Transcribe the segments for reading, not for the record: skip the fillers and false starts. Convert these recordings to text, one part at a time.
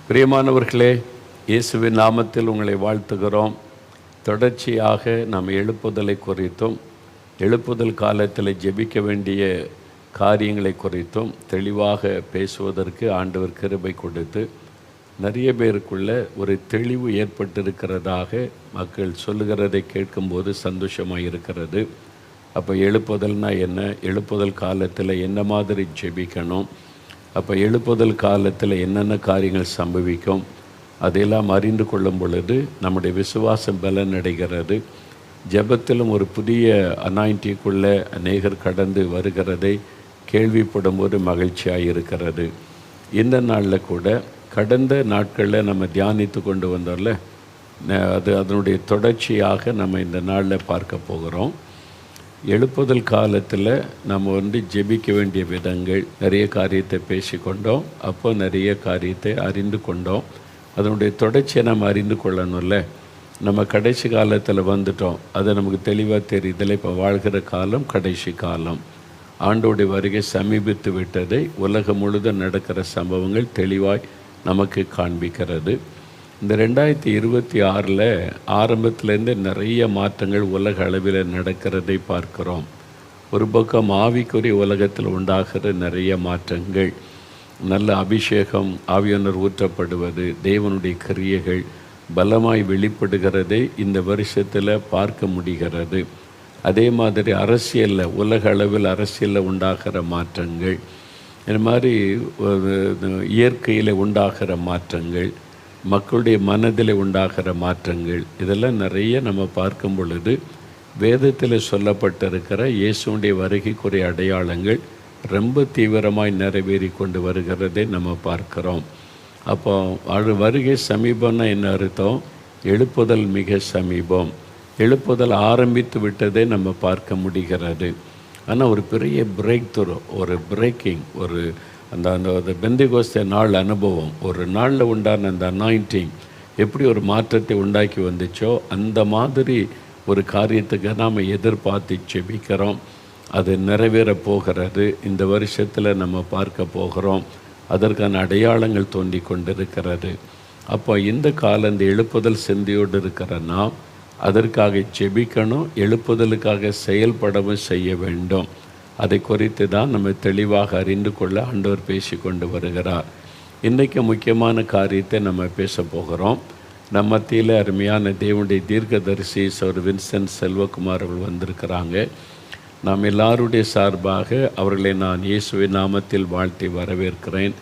பிரியமானவர்களே, இயேசுவின் நாமத்தில் உங்களை வாழ்த்துகிறோம். தொடர்ச்சியாக நாம் எழுப்புதலை குறித்தும் எழுப்புதல் காலத்தில் ஜெபிக்க வேண்டிய காரியங்களை குறித்தும் தெளிவாக பேசுவதற்கு ஆண்டவர் கிருபை கொடுத்து நிறைய பேருக்குள்ள ஒரு தெளிவு ஏற்பட்டிருக்கிறதாக மக்கள் சொல்லுகிறதை கேட்கும்போது சந்தோஷமாக இருக்கிறது. அப்போ எழுப்புதல்னா என்ன, எழுப்புதல் காலத்தில் என்ன மாதிரி ஜெபிக்கணும், அப்போ எழுப்புதல் காலத்தில் என்னென்ன காரியங்கள் சம்பவிக்கும், அதையெல்லாம் அறிந்து கொள்ளும் பொழுது நம்முடைய விசுவாசம் பலனடைகிறது. ஜெபத்திலும் ஒரு புதிய அனாயிண்டிக்குள்ளே அநேகர் கடந்து வருகிறதை கேள்விப்படும் போது மகிழ்ச்சியாக இருக்கிறது. இந்த நாளில் கூட கடந்த நாட்களில் நம்ம தியானித்து கொண்டு வந்தோம்ல, அதனுடைய தொடர்ச்சியாக நம்ம இந்த நாளில் பார்க்க போகிறோம். எழுப்புதல் காலத்தில் நம்ம ஜெபிக்க வேண்டிய விதங்கள், நிறைய காரியத்தை பேசிக்கொண்டோம். அப்போ நிறைய காரியத்தை அறிந்து கொண்டோம். அதனுடைய தொடர்ச்சியை நம்ம அறிந்து கொள்ளணும்ல. நம்ம கடைசி காலத்தில் வந்துட்டோம், அது நமக்கு தெளிவாக தெரியுதில்லை. இப்போ வாழ்கிற காலம் கடைசி காலம், ஆண்டோடைய வருகை சமீபித்து விட்டதை உலகம் முழுதும் நடக்கிற சம்பவங்கள் தெளிவாய் நமக்கு காண்பிக்கிறது. இந்த 2026 ஆரம்பத்திலேருந்து நிறைய மாற்றங்கள் உலக அளவில் நடக்கிறதை பார்க்கிறோம். ஒரு பக்கம் ஆவிக்குரிய உலகத்தில் உண்டாகிற நிறைய மாற்றங்கள், நல்ல அபிஷேகம், ஆவியானவர் ஊற்றப்படுவது, தேவனுடைய கிரியைகள் பலமாய் வெளிப்படுகிறதை இந்த வருஷத்தில் பார்க்க முடிகிறது. அதே மாதிரி அரசியலில், உலக அளவில் அரசியலில் உண்டாகிற மாற்றங்கள், இந்த மாதிரி இயற்கையில் உண்டாகிற மாற்றங்கள், மக்களுடைய மனதில் உண்டாகிற மாற்றங்கள், இதெல்லாம் நிறைய நம்ம பார்க்கும் பொழுது வேதத்தில் சொல்லப்பட்டிருக்கிற இயேசுடைய வருகைக்குரிய அடையாளங்கள் ரொம்ப தீவிரமாய் நிறைவேறி கொண்டு வருகிறதை நம்ம பார்க்குறோம். அப்போ வருகை சமீபம்னா என்ன அர்த்தம்? எழுப்புதல் மிக சமீபம், எழுப்புதல் ஆரம்பித்து விட்டதை நம்ம பார்க்க முடிகிறது. ஆனால் ஒரு பெரிய பிரேக் த்ரூ, ஒரு பிரேக்கிங், ஒரு அந்த பெந்தெகோஸ்தே நாள் அனுபவம், ஒரு நாளில் உண்டான அந்த அனாயிண்டிங் எப்படி ஒரு மாற்றத்தை உண்டாக்கி வந்துச்சோ அந்த மாதிரி ஒரு காரியத்துக்கு நாம் எதிர்பார்த்து ஜெபிக்கிறோம். அது நிறைவேற போகிறது. இந்த வருஷத்தில் நம்ம பார்க்க போகிறோம். அதற்கான அடையாளங்கள் தோன்றி கொண்டிருக்கிறது. அப்போ இந்த காலம், இந்த எழுப்புதல் சிந்தையோடு இருக்கிற நாம் அதற்காக ஜெபிக்கணும், எழுப்புதலுக்காக செயல்படவும் செய்ய வேண்டும். அதை குறித்து தான் நம்ம தெளிவாக அறிந்து கொள்ள ஆண்டவர் பேசி கொண்டு வருகிறார். இன்றைக்கு முக்கியமான காரியத்தை நம்ம பேச போகிறோம். நம்ம மத்தியில் அருமையான தேவனுடைய தீர்க்கதரிசி சர் வின்சென்ட் செல்வகுமார் அவர்கள் வந்திருக்கிறாங்க. நாம் எல்லாருடைய சார்பாக அவர்களை நான் இயேசுவின் நாமத்தில் வாழ்த்தி வரவேற்கிறேன்.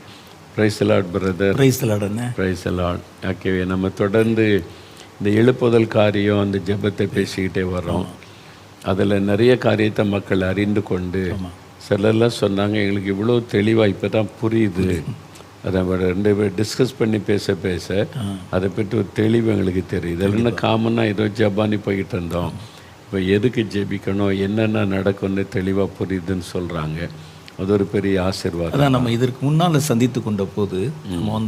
Praise the lord brother. Praise the lord அண்ணே. Praise the lord. ஓகே, நம்ம தொடர்ந்து இந்த எழுப்புதல் காரியம், அந்த ஜெபத்தை பேசிக்கிட்டே வரோம். அதில் நிறைய காரியத்தை மக்கள் அறிந்து கொண்டு, சிலர்லாம் சொன்னாங்க எங்களுக்கு இவ்வளோ தெளிவாக இப்போ தான் புரியுது. அதை 2 பேர் டிஸ்கஸ் பண்ணி பேச அதை பற்றி ஒரு தெளிவு எங்களுக்கு தெரியுது. இல்லைன்னா காமனாக ஏதோ ஜப்பானி போய்கிட்டு இருந்தோம், இப்போ எதுக்கு ஜெபிக்கணும், என்னென்ன நடக்கும்னு தெளிவாக புரியுதுன்னு சொல்கிறாங்க. அது ஒரு பெரிய ஆசீர்வாதம். அதான் நம்ம இதற்கு முன்னால் சந்தித்து கொண்ட போது நம்ம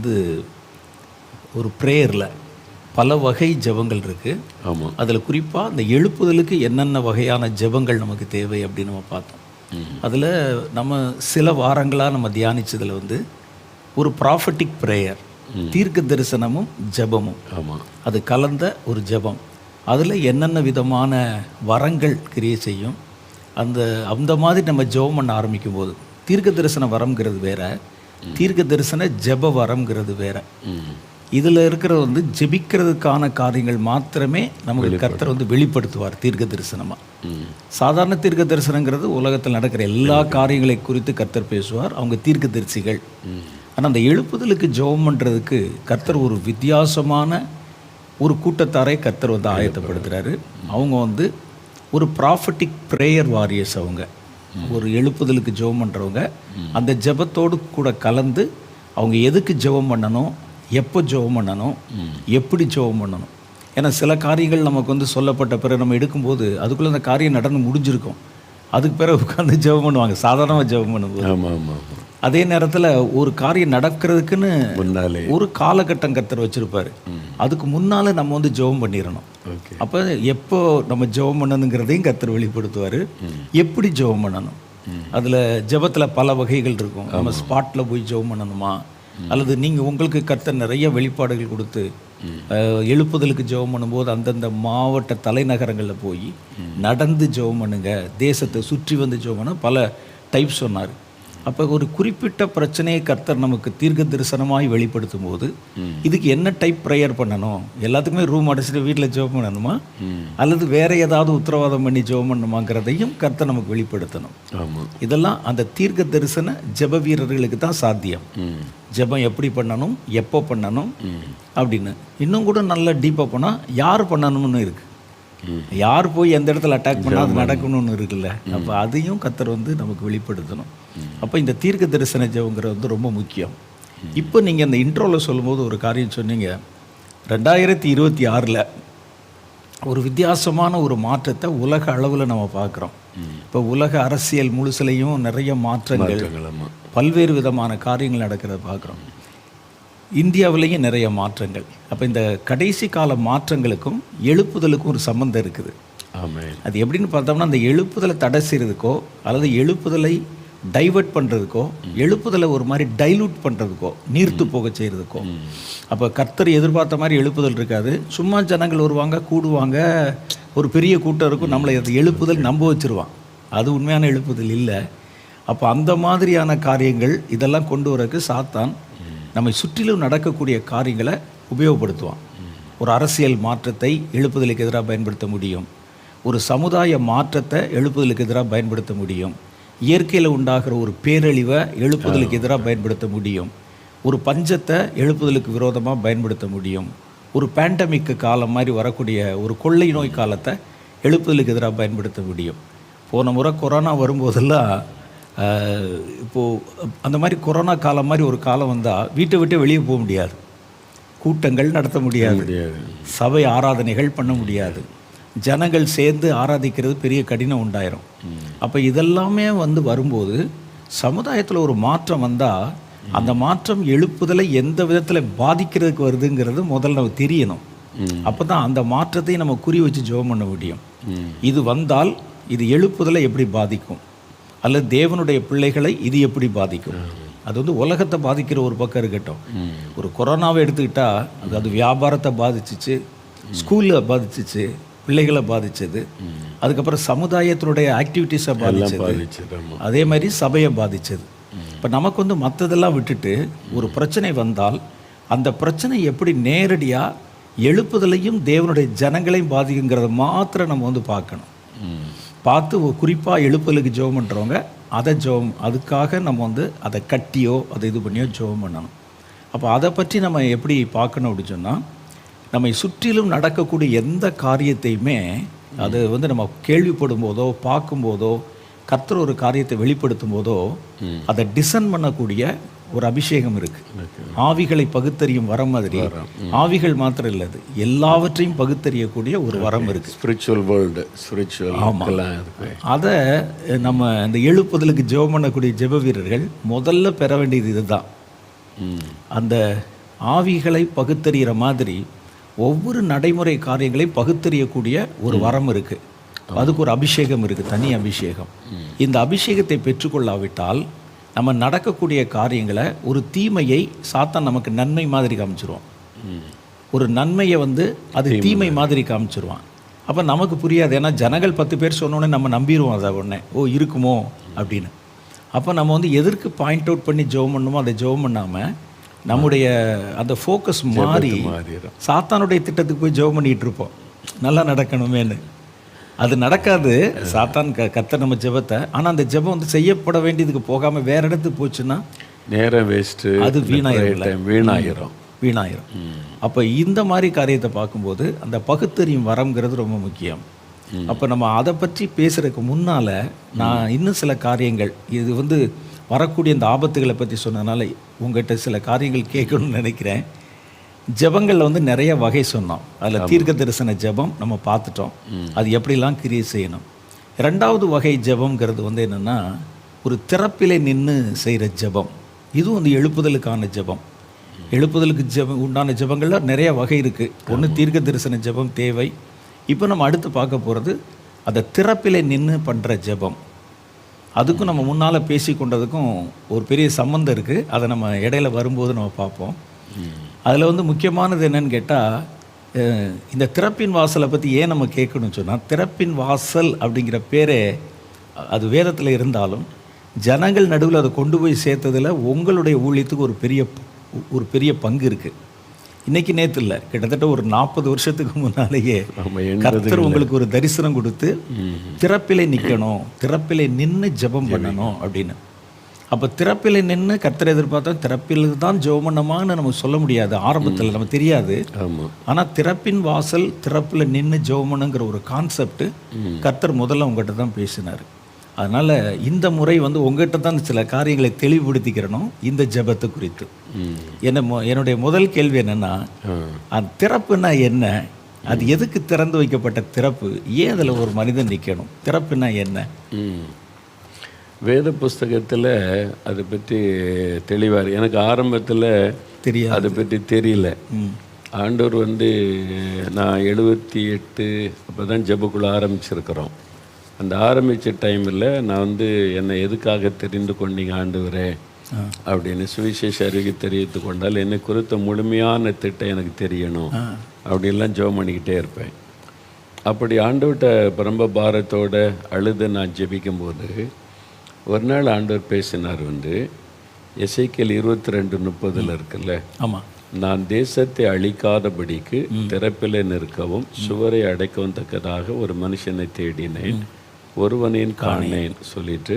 ஒரு ப்ரேயரில் பல வகை ஜெபங்கள் இருக்குது. ஆமாம். அதில் குறிப்பாக அந்த எழுப்புதலுக்கு என்னென்ன வகையான ஜெபங்கள் நமக்கு தேவை அப்படின்னு நம்ம பார்த்தோம். அதில் நம்ம சில வாரங்களாக நம்ம தியானித்ததில் ஒரு ப்ராஃபட்டிக் ப்ரேயர், தீர்க்க தரிசனமும் ஜெபமும், ஆமாம், அது கலந்த ஒரு ஜெபம். அதில் என்னென்ன விதமான வரங்கள் கிரியை செய்யும், அந்த மாதிரி நம்ம ஜெபம் பண்ண ஆரம்பிக்கும் போது தீர்க்க தரிசன வரம்ங்கிறது வேற, தீர்க்க தரிசன ஜெப வரம்ங்கிறது வேற. இதில் இருக்கிற ஜெபிக்கிறதுக்கான காரியங்கள் மாத்திரமே நமக்கு கர்த்தர் வெளிப்படுத்துவார் தீர்க்க தரிசனமாக. சாதாரண தீர்க்க தரிசனங்கிறது உலகத்தில் நடக்கிற எல்லா காரியங்களை குறித்து கர்த்தர் பேசுவார், அவங்க தீர்க்க தரிசிகள். ஆனால் அந்த எழுப்புதலுக்கு ஜெபம் பண்ணுறதுக்கு கர்த்தர் ஒரு வித்தியாசமான ஒரு கூட்டத்தாரை கர்த்தர் ஆயத்தப்படுத்துகிறாரு. அவங்க ஒரு ப்ராஃபட்டிக் ப்ரேயர் வாரியர்ஸ். அவங்க ஒரு எழுப்புதலுக்கு ஜெபம் பண்ணுறவங்க. அந்த ஜெபத்தோடு கூட கலந்து அவங்க எதுக்கு ஜெபம் பண்ணணும், எப்போ ஜெபம் பண்ணணும், எப்படி ஜெபம் பண்ணணும். ஏன்னா சில காரியங்கள் நமக்கு சொல்லப்பட்ட பிறகு நம்ம எடுக்கும்போது அதுக்குள்ளே அந்த காரியம் நடந்து முடிஞ்சிருக்கும். அதுக்கு பிறகு உட்காந்து ஜெபம் பண்ணுவாங்க, சாதாரணமாக ஜெபம் பண்ணும்போது. ஆமாம். அதே நேரத்தில் ஒரு காரியம் நடக்கிறதுக்குன்னு முன்னாலே ஒரு காலகட்டம் கர்த்தர் வச்சுருப்பார். அதுக்கு முன்னால் நம்ம ஜெபம் பண்ணிடணும். அப்போ எப்போ நம்ம ஜெபம் பண்ணணுங்கிறதையும் கர்த்தர் வெளிப்படுத்துவார். எப்படி ஜெபம் பண்ணணும், அதில் ஜெபத்தில் பல வகைகள் இருக்கும். நம்ம ஸ்பாட்டில் போய் ஜெபம் பண்ணணுமா, அல்லது நீங்கள் உங்களுக்கு கர்த்தர் நிறைய வெளிப்பாடுகள் கொடுத்து எழுப்புதலுக்கு ஜெபம் பண்ணும்போது அந்தந்த மாவட்ட தலைநகரங்களில் போய் நடந்து ஜெபம் பண்ணுங்க, தேசத்தை சுற்றி வந்து ஜெபம் பண்ண பல டைப் சொன்னார். அப்போ ஒரு குறிப்பிட்ட பிரச்சனையை கர்த்தர் நமக்கு தீர்க்க தரிசனமாய் வெளிப்படுத்தும் போது இதுக்கு என்ன டைப் ப்ரேயர் பண்ணணும், எல்லாத்துக்குமே ரூம் அடைச்சிட்டு வீட்டில் ஜெபம் பண்ணணுமா அல்லது வேற ஏதாவது உத்தரவாதம் பண்ணி ஜெபம் பண்ணணுமாங்கிறதையும் கர்த்தர் நமக்கு வெளிப்படுத்தணும். இதெல்லாம் அந்த தீர்க்க தரிசன ஜெப வீரர்களுக்கு தான் சாத்தியம். ஜெபம் எப்படி பண்ணணும், எப்போ பண்ணணும் அப்படின்னு. இன்னும் கூட நல்லா டீப்பாக போனால் யார் பண்ணணும்னு இருக்குது, யார் போய் எந்த இடத்துல அட்டாக் பண்ணால் அது நடக்கணும்னு இருக்குல்ல. அப்போ அதையும் கர்த்தர் வந்து நமக்கு வெளிப்படுத்தணும். அப்போ இந்த தீர்க்க தரிசன ஜெபங்கிறது வந்து ரொம்ப முக்கியம். இப்போ நீங்கள் அந்த இன்ட்ரோவில் சொல்லும்போது ஒரு காரியம் சொன்னீங்க, 2026 ஒரு வித்தியாசமான ஒரு மாற்றத்தை உலக அளவில் நம்ம பார்க்குறோம். இப்போ உலக அரசியல் முழுசுலையும் நிறைய மாற்றங்கள், பல்வேறு விதமான காரியங்கள் நடக்கிறத பார்க்குறோம். இந்தியாவிலேயும் நிறைய மாற்றங்கள். அப்போ இந்த கடைசி கால மாற்றங்களுக்கும் எழுப்புதலுக்கும் ஒரு சம்பந்தம் இருக்குது. அது எப்படின்னு பார்த்தோம்னா, அந்த எழுப்புதலை தடை செய்கிறதுக்கோ அல்லது எழுப்புதலை டைவர்ட் பண்ணுறதுக்கோ, எழுப்புதலை ஒரு மாதிரி டைலூட் பண்ணுறதுக்கோ, நீர்த்து போக செய்கிறதுக்கோ. அப்போ கர்த்தர் எதிர்பார்த்த மாதிரி எழுப்புதல் இருக்காது. சும்மா ஜனங்கள் வருவாங்க, கூடுவாங்க, ஒரு பெரிய கூட்டம் இருக்கும், நம்மளை எழுப்புதல் நம்ப வச்சுருவான். அது உண்மையான எழுப்புதல் இல்லை. அப்போ அந்த மாதிரியான காரியங்கள் இதெல்லாம் கொண்டு வரக்கு சாத்தான் நம்மை சுற்றிலும் நடக்கக்கூடிய காரியங்களை உபயோகப்படுத்துவான். ஒரு அரசியல் மாற்றத்தை எழுப்புதலுக்கு எதிராக பயன்படுத்த முடியும், ஒரு சமுதாய மாற்றத்தை எழுப்புதலுக்கு எதிராக பயன்படுத்த முடியும், இயற்கையில் உண்டாகிற ஒரு பேரழிவை எழுப்புதலுக்கு எதிராக பயன்படுத்த முடியும், ஒரு பஞ்சத்தை எழுப்புதலுக்கு விரோதமாக பயன்படுத்த முடியும், ஒரு பேண்டமிக்கு காலம் மாதிரி வரக்கூடிய ஒரு கொள்ளை நோய் காலத்தை எழுப்புதலுக்கு எதிராக பயன்படுத்த முடியும். போன முறை கொரோனா வரும்போதெல்லாம் இப்போது அந்த மாதிரி கொரோனா காலம் மாதிரி ஒரு காலம் வந்தால் வீட்டை விட்டு வெளியே போக முடியாது, கூட்டங்கள் நடத்த முடியாது, சபை ஆராதனைகள் பண்ண முடியாது, ஜனங்கள் சேர்ந்து ஆராதிக்கிறது பெரிய கடினம் உண்டாயிரும். அப்போ இதெல்லாமே வந்து வரும்போது சமுதாயத்தில் ஒரு மாற்றம் வந்தால் அந்த மாற்றம் எழுப்புதலை எந்த விதத்தில் பாதிக்கிறதுக்கு வருதுங்கிறது முதல்ல நமக்கு தெரியணும். அப்போ தான் அந்த மாற்றத்தை நம்ம குறி வச்சு ஜெபம் பண்ண முடியும். இது வந்தால் இது எழுப்புதலை எப்படி பாதிக்கும், அல்லது தேவனுடைய பிள்ளைகளை இது எப்படி பாதிக்கும். அது வந்து உலகத்தை பாதிக்கிற ஒரு பக்கம் இருக்கட்டும். ஒரு கொரோனாவை எடுத்துக்கிட்டால் அது வியாபாரத்தை பாதிச்சிச்சு, ஸ்கூலில் பாதிச்சிச்சு, பிள்ளைகளை பாதிச்சது, அதுக்கப்புறம் சமுதாயத்தினுடைய ஆக்டிவிட்டீஸை பாதிச்சது, அதே மாதிரி சபையை பாதிச்சது. இப்போ நமக்கு வந்து மற்றதெல்லாம் விட்டுட்டு ஒரு பிரச்சனை வந்தால் அந்த பிரச்சனை எப்படி நேரடியாக எழுப்புதலையும் தேவனுடைய ஜனங்களையும் பாதிக்குங்கிறத மாத்திரம் நம்ம வந்து பார்க்கணும். பார்த்து குறிப்பாக எழுப்புதலுக்கு ஜெபம் பண்ணுறவங்க அதை அதுக்காக நம்ம வந்து அதை கட்டியோ அதை இது பண்ணியோ ஜெபம் பண்ணணும். அப்போ அதை பற்றி நம்ம எப்படி பார்க்கணும் அப்படின்னு சொன்னால், நம்மை சுற்றிலும் நடக்கக்கூடிய எந்த காரியத்தையுமே அது வந்து நம்ம கேள்விப்படும் போதோ பார்க்கும்போதோ கர்த்தர் ஒரு காரியத்தை வெளிப்படுத்தும் போதோ அதை டிசன் பண்ணக்கூடிய ஒரு அபிஷேகம் இருக்கு. ஆவிகளை பகுத்தறியும் வரம் மாதிரி ஆவிகள் மாத்திரம் இல்லை, அது எல்லாவற்றையும் பகுத்தறியக்கூடிய ஒரு வரம் இருக்கு. Spiritual world, spiritual. அதை நம்ம இந்த எழுப்புதலுக்கு ஜெபம் பண்ணக்கூடிய ஜெப வீரர்கள் முதல்ல பெற வேண்டியது இதுதான். அந்த ஆவிகளை பகுத்தறிகிற மாதிரி ஒவ்வொரு நடைமுறை காரியங்களையும் பகுத்தறியக்கூடிய ஒரு வரம் இருக்கு. அதுக்கு ஒரு அபிஷேகம் இருக்கு, தனி அபிஷேகம். இந்த அபிஷேகத்தை பெற்றுக்கொள்ளாவிட்டால் நம்ம நடக்கக்கூடிய காரியங்களை, ஒரு தீமையை சாத்தான் நமக்கு நன்மை மாதிரி காமிச்சிருவான், ஒரு நன்மையை வந்து அது தீமை மாதிரி காமிச்சிருவான். அப்போ நமக்கு புரியாது. ஏன்னா ஜனங்கள் 10 பேர் சொன்னோன்னே நம்ம நம்பிடுவோம் அதை உடனே, ஓ இருக்குமோ அப்படின்னு. அப்போ நம்ம வந்து எதற்கு பாயிண்ட் அவுட் பண்ணி ஜெபம் பண்ணுமோ அதை ஜெபம் பண்ணாமல் நம்முடைய அந்த ஃபோக்கஸ் மாறி சாத்தானுடைய திட்டத்துக்கு போய் ஜெபம் பண்ணிகிட்டு இருப்போம், நல்லா நடக்கணுமேனு. அது நடக்காது. சாத்தான் கர்த்தர் நம்ம ஜெபத்தை, ஆனால் அந்த ஜெபம் வந்து செய்யப்பட வேண்டியதுக்கு போகாமல் வேற இடத்துக்கு போச்சுன்னா நேரம் வேஸ்ட்டு, அது வீணாயிரும். அப்போ இந்த மாதிரி காரியத்தை பார்க்கும்போது அந்த பகுத்தறியும் வரம்ங்கிறது ரொம்ப முக்கியம். அப்போ நம்ம அதை பற்றி பேசுகிறதுக்கு முன்னால் நான் இன்னும் சில காரியங்கள், இது வந்து வரக்கூடிய இந்த ஆபத்துகளை பற்றி சொன்னதுனால உங்கள்கிட்ட சில காரியங்கள் கேட்கணும்னு நினைக்கிறேன். ஜெபங்களில் வந்து நிறைய வகை சொன்னோம். அதில் தீர்க்க தரிசன ஜெபம் நம்ம பார்த்துட்டோம், அது எப்படிலாம் கிரியை செய்யணும். 2வது வகை ஜெபம்ங்கிறது வந்து என்னென்னா, ஒரு திறப்பிலே நின்று செய்கிற ஜெபம். இதுவும் வந்து எழுப்புதலுக்கான ஜெபம். எழுப்புதலுக்கு உண்டான ஜெபங்களில் நிறைய வகை இருக்குது. ஒன்று தீர்க்க தரிசன ஜெபம் தேவை. இப்போ நம்ம அடுத்து பார்க்க போகிறது அந்த திறப்பிலே நின்று பண்ணுற ஜெபம். அதுக்கும் நம்ம முன்னால் பேசி கொண்டதுக்கும் ஒரு பெரிய சம்மந்தம் இருக்குது. அதை நம்ம இடையில வரும்போது நம்ம பார்ப்போம். அதில் வந்து முக்கியமானது என்னன்னு கேட்டால், இந்த திறப்பின் வாசலை பற்றி ஏன் நம்ம கேட்கணும்னு சொன்னால், திறப்பின் வாசல் அப்படிங்கிற பேரே அது வேதத்தில் இருந்தாலும் ஜனங்கள் நடுவில் அதை கொண்டு போய் சேர்த்ததில் உங்களுடைய ஊழியத்துக்கு ஒரு பெரிய பங்கு இருக்குது. இன்றைக்கி நேற்று இல்லை, கிட்டத்தட்ட ஒரு 40 வருஷத்துக்கு முன்னாலேயே கர்த்தர் உங்களுக்கு ஒரு தரிசனம் கொடுத்து திறப்பிலே நிற்கணும், திறப்பிலே நின்று ஜெபம் பண்ணணும் அப்படின்னு. அப்போ திறப்பில் நின்று கர்த்தரை எதிர்பார்த்தா திறப்பில் தான் ஜெபம் பண்ணமான்னு நம்ம சொல்ல முடியாது, ஆரம்பத்தில் நமக்கு தெரியாது. ஆனால் திறப்பின் வாசல், திறப்பில் நின்று ஜெபம் பண்ணுங்கிற ஒரு கான்செப்ட் கர்த்தர் முதல்ல உங்கள்கிட்ட தான் பேசினார். அதனால் இந்த முறை வந்து உங்கள்கிட்ட தான் சில காரியங்களை தெளிவுபடுத்திக்கிறணும் இந்த ஜெபத்தை குறித்து. என்னுடைய முதல் கேள்வி என்னென்னா, அந்த திறப்புனா என்ன, அது எதுக்கு திறந்து வைக்கப்பட்ட திறப்பு, ஏன் அதில் ஒரு மனிதன் நிற்கணும், திறப்புனா என்ன? வேத புஸ்தகத்தில் அதை பற்றி தெளிவார். எனக்கு ஆரம்பத்தில் தெரியாது, அதை பற்றி தெரியல. ஆண்டவர் வந்து நான் 78 அப்போ தான் ஜெபக்குள்ள ஆரம்பிச்சிருக்கிறோம். அந்த ஆரம்பித்த டைமில் நான் வந்து என்னை எதுக்காக தெரிந்து கொண்டீங்க ஆண்டவரே அப்படின்னு சுவிசேஷ அறிவிக்கை தெரிவித்து கொண்டால் என்னை குறித்த முழுமையான திட்டம் எனக்கு தெரியணும் அப்படின்லாம் ஜெபம் பண்ணிக்கிட்டே இருப்பேன். அப்படி ஆண்டவர்கிட்ட ரொம்ப பாரத்தோடு அழுது நான் ஜெபிக்கும்போது ஒரு நாள் ஆண்டவர் பேசினார். வந்து எசேக்கியேல் 22:30 இருக்குல்ல, ஆமாம், நான் தேசத்தை அழிக்காதபடிக்கு திறப்பிலே நிற்கவும் சுவரை அடைக்கவும் தக்கதாக ஒரு மனுஷனை தேடினேன், ஒருவனையும் காணேன் சொல்லிட்டு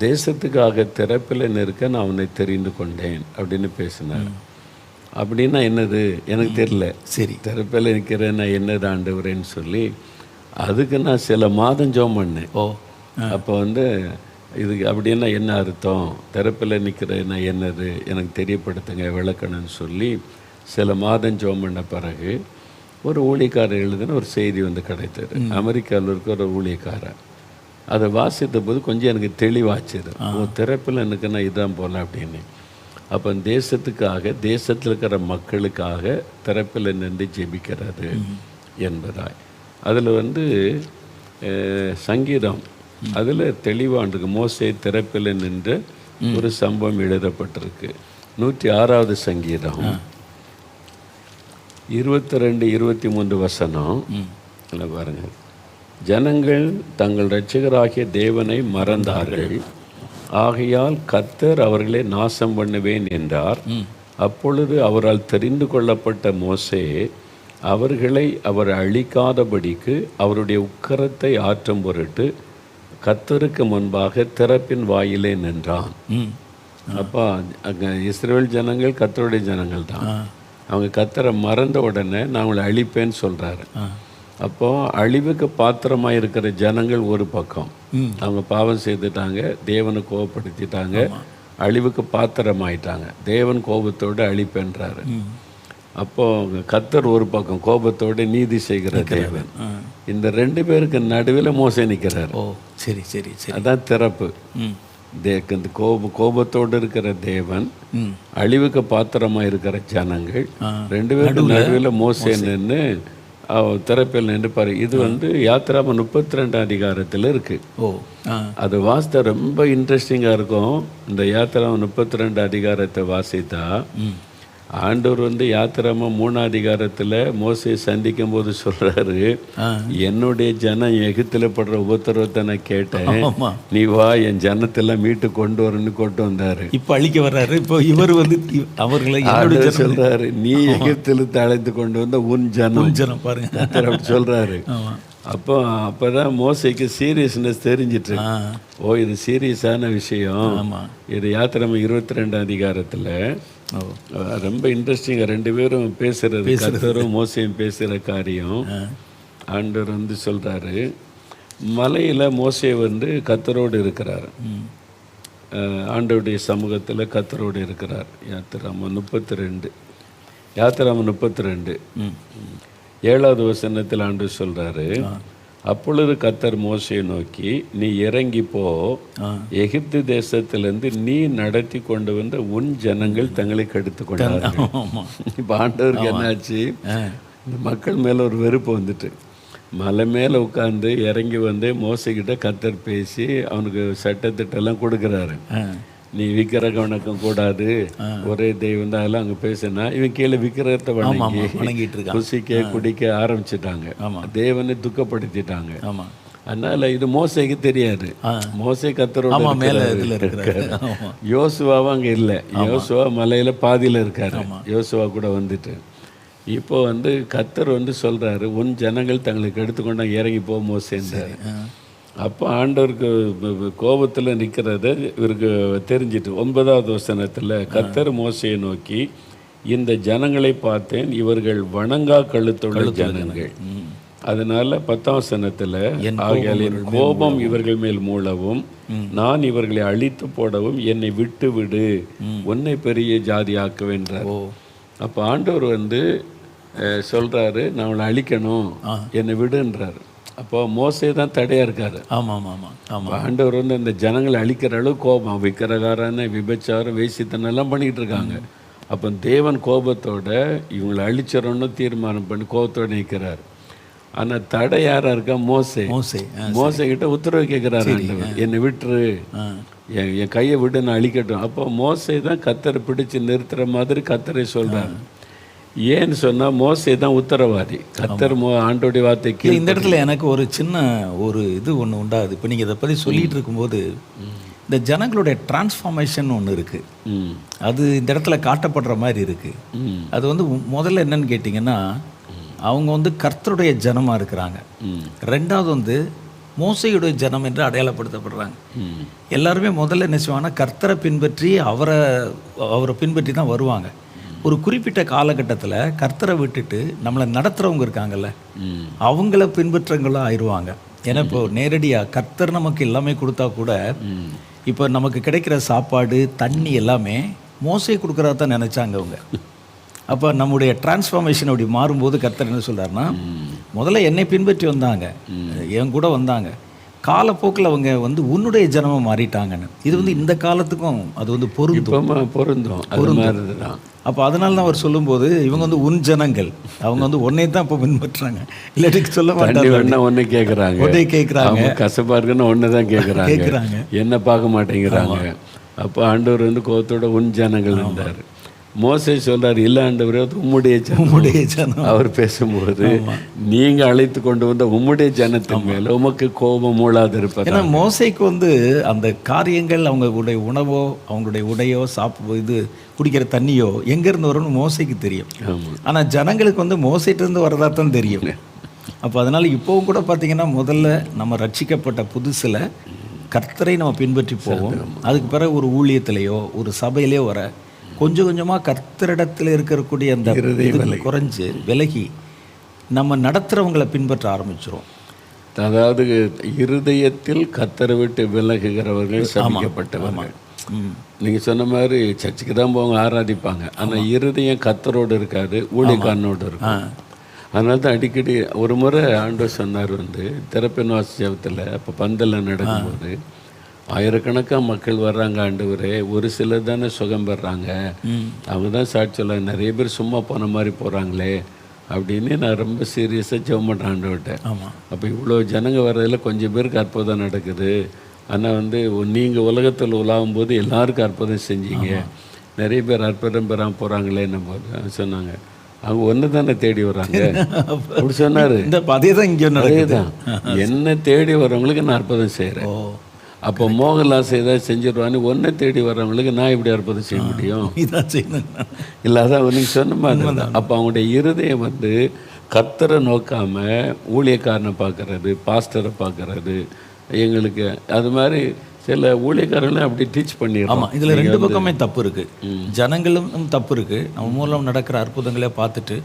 தேசத்துக்காக திறப்பில் நிற்க நான் அவனை தெரிந்து கொண்டேன் அப்படின்னு பேசினார். அப்படின்னா என்னது எனக்கு தெரியல. சரி, திறப்பில் நிற்கிறேன் நான் என்னது ஆண்டவரேன்னு சொல்லி அதுக்கு நான் சில மாதம் ஜெபம் பண்ணேன். அப்போ வந்து இதுக்கு அப்படின்னா என்ன அர்த்தம், திறப்பில் நிற்கிறேன்னா என்னது எனக்கு தெரியப்படுத்துங்க விளக்கணும்னு சொல்லி சில மாதம் ஜெபம் பண்ண பிறகு ஒரு ஊழியக்காரர் எழுதின ஒரு செய்தி வந்து கிடைத்தது. அமெரிக்காவில் இருக்க ஒரு ஊழியக்காரர் அதை வாசித்த போது கொஞ்சம் எனக்கு தெளிவாச்சுது. திறப்பில் எனக்கு நான் இதான் போகல அப்படின்னு. அப்போ தேசத்துக்காக, தேசத்தில் இருக்கிற மக்களுக்காக திறப்பில் நின்று ஜெபிக்கிறது என்பதாய். அதில் வந்து சங்கீதம் அதில் தெளிவாண்டிருக்கு. மோசே திறப்பில் நின்று ஒரு சம்பவம் எழுதப்பட்டிருக்கு. 106வது சங்கீதம் 22-23 வசனம் பாருங்கள். ஜனங்கள் தங்கள் இரட்சகராகிய தேவனை மறந்தார்கள், ஆகையால் கர்த்தர் அவர்களை நாசம் பண்ணுவேன் என்றார். அப்பொழுது அவரால் தெரிந்து கொள்ளப்பட்ட மோசே அவர்களை அவர் அழிக்காதபடிக்கு அவருடைய உக்கரத்தை ஆற்றும் பொருட்டு கர்த்தருக்கு முன்பாக திறப்பின் வாயிலே நின்றான். அப்போ அங்கே இஸ்ரவேல் ஜனங்கள் கர்த்தருடைய ஜனங்கள் தான். அவங்க கர்த்தரை மறந்த உடனே நான் அவங்களை அழிப்பேன்னு சொல்கிறாரு. அப்போது அழிவுக்கு பாத்திரமாக இருக்கிற ஜனங்கள் ஒரு பக்கம், அவங்க பாவம் செய்துட்டாங்க, தேவனை கோபப்படுத்திட்டாங்க, அழிவுக்கு பாத்திரமாயிட்டாங்க, தேவன் கோபத்தோடு அழிப்பேன்றாரு. அப்போது கர்த்தர் ஒரு பக்கம் கோபத்தோடு நீதி செய்கிற தேவன். இந்த 2 பேருக்கு நடுவில் மோசே நிற்கிறார். சரி சரி சரி, அதான் திறப்பு. இந்த கோபத்தோடு இருக்கிற தேவன், அழிவுக்கு பாத்திரமாக இருக்கிற ஜனங்கள், 2 பேருக்கு நடுவில் மோசே நின்று திறப்பில் நின்று பாரு. இது வந்து யாத்திராம 32 அதிகாரத்தில் இருக்குது. அது வாசித்தா ரொம்ப இன்ட்ரெஸ்டிங்காக இருக்கும். இந்த யாத்திராம 32 அதிகாரத்தை வாசித்தா ஆண்டவர் வந்து யாத்திராம 3 அதிகாரத்தில் மோசே சந்திக்கும் போது சொல்கிறாரு, என்னுடைய ஜனம் எகிப்தில் படுற உபத்திரவத்தை நான் கேட்டேன், நீ வா என் ஜனத்தெல்லாம் மீட்டு கொண்டு வரணும்னு கொண்டு வந்தார். இப்போ அழிக்க வர்றாரு. இப்போ இவர் வந்து அவர்களை சொல்கிறாரு, நீ எகிப்தில் அழைத்து கொண்டு வந்த உன் ஜனம் பாருங்க அப்படி சொல்கிறாரு. அப்போ தான் மோசைக்கு சீரியஸ்னஸ் தெரிஞ்சிட்டு, இது சீரியஸான விஷயம். இது யாத்திராம 22 அதிகாரத்தில் ரொம்ப இன்ட்ரெஸ்டிங்காக 2 பேரும் பேசுகிறது, கர்த்தரும் மோசையும் பேசுகிற காரியம். ஆண்டவர் வந்து சொல்கிறாரு, மலையில் மோசே வந்து கர்த்தரோடு இருக்கிறார், ஆண்டவருடைய சமூகத்தில் கர்த்தரோடு இருக்கிறார். யாத்திராம 32 7வது வசனத்தில் ஆண்டவர் சொல்கிறாரு, அப்பொழுது கர்த்தர் மோசையை நோக்கி, நீ இறங்கி போ, எகிப்து தேசத்திலிருந்து நீ நடத்தி கொண்டு வந்த உன் ஜனங்கள் தங்களை கெடுத்து கொண்டார்கள். இப்போ ஆண்டவருக்கு என்னாச்சு, இந்த மக்கள் மேலே ஒரு வெறுப்பு வந்துட்டு, மலை மேலே உட்காந்து இறங்கி வந்து மோசைக்கிட்ட கர்த்தர் பேசி அவனுக்கு சட்டத்திட்டெல்லாம் கொடுக்குறாரு. நீ விக்கிரக வணக்கம் கூடாது, ஒரே தெய்வம் தான், அதெல்லாம் அங்கே பேசுனா இவன் கீழே விக்கிரகத்தை வணங்கிட்டு இருக்கான். குசிக்க குடிக்க ஆரம்பிச்சிட்டாங்க, தேவனை துக்கப்படுத்திட்டாங்க. ஆமாம். அதனால இது மோசைக்கு தெரியாது. மோசை கர்த்தரோட மேலே இதில் இருக்காரு. யோசுவாவும் அங்கே இல்லை. யோசுவா மலையில் பாதியில் இருக்காரு. யோசுவா கூட வந்துட்டு இப்போ வந்து கர்த்தர் வந்து சொல்கிறாரு, உன் ஜனங்கள் தங்களுக்கு எடுத்துக்கொண்டாங்க, இறங்கி போ மோசேன்றாரு. அப்போ ஆண்டவருக்கு கோபத்தில் நிற்கிறத இவருக்கு தெரிஞ்சிட்டு 9வது வசனத்தில் கர்த்தர் மோசையை நோக்கி, இந்த ஜனங்களை பார்த்தேன், இவர்கள் வணங்கா கழுத்துள்ள ஜனங்கள். அதனால 10ஆம் வசனத்தில், ஆகையால் என் கோபம் இவர்கள் மேல் மூளவும் நான் இவர்களை அழித்து போடவும் என்னை விட்டு விடு, உன்னை பெரிய ஜாதி ஆக்குவேன்றார். அப்போ ஆண்டவர் வந்து சொல்கிறாரு, நான் அவளை அழிக்கணும், என்னை விடுன்றாரு. அப்போ மோசே தான் தடையாக இருக்காரு. ஆண்டவர் வந்து அந்த ஜனங்களை அழிக்கிற அளவு கோபம், விக்கிரகாரான விபச்சாரம் வேசித்தனெல்லாம் பண்ணிக்கிட்டு இருக்காங்க. அப்போ தேவன் கோபத்தோட இவங்களை அழிச்சிடணும்னு தீர்மானம் பண்ணி கோபத்தோடு நிற்கிறார். ஆனால் தடை யாராக இருக்கா? மோசே கிட்ட உத்தரவு கேட்குறாரு, என்னை விட்டுரு, என் கையை விட்டு நான் அழிக்கட்டும். அப்போ மோசே தான் கர்த்தரை பிடிச்சி நிறுத்துகிற மாதிரி கர்த்தரை சொல்கிறார். ஏன்னு சொன்னால் மோசே தான் உத்தரவாதி. கர்த்தர் ஆண்டோடைய வார்த்தைக்கு இந்த இடத்துல எனக்கு ஒரு சின்ன ஒரு இது ஒன்று உண்டாகுது. இப்போ நீங்கள் இதை பற்றி சொல்லிகிட்டு இருக்கும்போது இந்த ஜனங்களுடைய டிரான்ஸ்ஃபார்மேஷன் ஒன்று இருக்குது, அது இந்த இடத்துல காட்டப்படுற மாதிரி இருக்குது. அது வந்து முதல்ல என்னன்னு கேட்டிங்கன்னா, அவங்க வந்து கர்த்தருடைய ஜனமாக இருக்கிறாங்க. ரெண்டாவது வந்து மோசையுடைய ஜனம் என்று அடையாளப்படுத்தப்படுறாங்க. எல்லாருமே முதல்ல என்ன செய்வாங்கன்னா, கர்த்தரை பின்பற்றி அவரை பின்பற்றி தான் வருவாங்க. ஒரு குறிப்பிட்ட காலகட்டத்தில் கர்த்தரை விட்டுட்டு நம்மளை நடத்துகிறவங்க இருக்காங்கல்ல, அவங்கள பின்பற்றங்களும் ஆயிடுவாங்க. ஏன்னா இப்போ நேரடியாக கர்த்தர் நமக்கு எல்லாமே கொடுத்தா கூட, இப்போ நமக்கு கிடைக்கிற சாப்பாடு தண்ணி எல்லாமே மோசை கொடுக்குறதா தான் நினச்சாங்க அவங்க. அப்போ நம்முடைய டிரான்ஸ்ஃபார்மேஷன் அப்படி மாறும்போது கர்த்தர் என்ன சொல்கிறாருன்னா, முதல்ல என்னை பின்பற்றி வந்தாங்க, என் கூட வந்தாங்க, காலப்போக்கில் அவங்க வந்து உன்னுடைய ஜனமாக மாறிட்டாங்கன்னு. இது வந்து இந்த காலத்துக்கும் அது வந்து பொருந்தும். அப்போ அதனால தான் அவர் சொல்லும்போது, இவங்க வந்து உன் ஜனங்கள், அவங்க வந்து உன்னை தான் இப்போ பின்பற்றுறாங்க, இல்லாட்டி சொல்ல மாட்டாங்க. ஒன்று கேட்குறாங்க, கசப்பாக இருக்குன்னு ஒன்று தான் கேட்குறாங்க, என்ன பார்க்க மாட்டேங்கிறாங்க. அப்போ ஆண்டவர் வந்து கோபத்தோட உன் ஜனங்கள் இருந்தார். மோசே சொல்றாரு, இல்லை ஆண்டவரே, உம்முடைய ஜனம். அவர் பேசும்போது, நீங்க அழைத்து கொண்டு வந்த உம்முடைய ஜனத்தின் மேல உமக்கு கோபம் மூளாது இருப்பது. ஏன்னா மோசைக்கு வந்து அந்த காரியங்கள், அவங்களுடைய உணவோ அவங்களுடைய உடையோ இது குடிக்கிற தண்ணியோ எங்கேருந்து வரும்னு மோசைக்கு தெரியும். ஆனால் ஜனங்களுக்கு வந்து மோசைட்டிருந்து வரதா தான் தெரியும். அப்போ அதனால் இப்போவும் கூட பார்த்தீங்கன்னா, முதல்ல நம்ம ரட்சிக்கப்பட்ட புதுசில் கர்த்தரை நம்ம பின்பற்றி போவோம். அதுக்கு பிறகு ஒரு ஊழியத்திலேயோ ஒரு சபையிலேயோ வர கொஞ்சம் கொஞ்சமாக கர்த்தரிடத்தில் இருக்கக்கூடிய அந்த குறைஞ்சி விலகி நம்ம நடத்துகிறவங்களை பின்பற்ற ஆரம்பிச்சிடும். அதாவது இருதயத்தில் கர்த்தரை விட்டு விலகுகிறவர்கள் சபிக்கப்பட்டவர்கள். நீங்கள் சொன்ன மாதிரி சர்ச்சுக்கு தான் போவாங்க, ஆராதிப்பாங்க, ஆனால் இருதயம் கர்த்தரோடு இருக்காது, ஊழியக்காரனோடு இருக்கும். அதனால தான் அடிக்கடி ஒரு முறை ஆண்டவர் சொன்னார், வந்து திறப்பின் வாசியத்தில் அப்போ பந்தலில் நடக்கும்போது, ஆயிரக்கணக்காக மக்கள் வர்றாங்க ஆண்டவரே, ஒரு சிலர் தானே சுகம் பெறாங்க, அவங்க தான் சாட்சி சொல்ல, நிறைய பேர் சும்மா போன மாதிரி போகிறாங்களே அப்படின்னு நான் ரொம்ப சீரியஸாக ஜெபம் பண்ணுறேன் ஆண்டவர்கிட்ட. அப்போ இவ்வளோ ஜனங்க வர்றதில் கொஞ்சம் பேருக்கு அற்புதம் நடக்குது, ஆனால் வந்து நீங்கள் உலகத்தில் உலாவும் போது எல்லாருக்கும் அற்புதம் செஞ்சீங்க, நிறைய பேர் அற்புதம் பெறாமல் போகிறாங்களேன்னும் போது சொன்னாங்க, அவங்க ஒன்று தானே தேடி வர்றாங்க அப்படி சொன்னார். அதே தான் இங்கே தான், என்ன தேடி வர்றவங்களுக்கு நான் அற்புதம் செய்கிறேன். அப்போ மோகன்லாஸ் ஏதாவது செஞ்சிருவான்னு ஒன்றை தேடி வர்றவங்களுக்கு நான் இப்படி அற்புதம் செய்ய முடியும்? இல்லாத நீங்கள் சொன்ன மாதிரி. அப்போ அவங்களுடைய இருதயம் வந்து கர்த்தரை நோக்காமல் ஊழியக்காரனை பார்க்கறது, பாஸ்டரை பார்க்கறது, எங்களுக்கு அது மாதிரி சில ஊழியக்காரர்களும் அப்படி டீச் பண்ணிடுறோம். ஆமாம், இதில் ரெண்டு பக்கமே தப்பு இருக்குது. ஜனங்களும் தப்பு இருக்குது. நம்ம மூலம் நடக்கிற அற்புதங்களே பார்த்துட்டு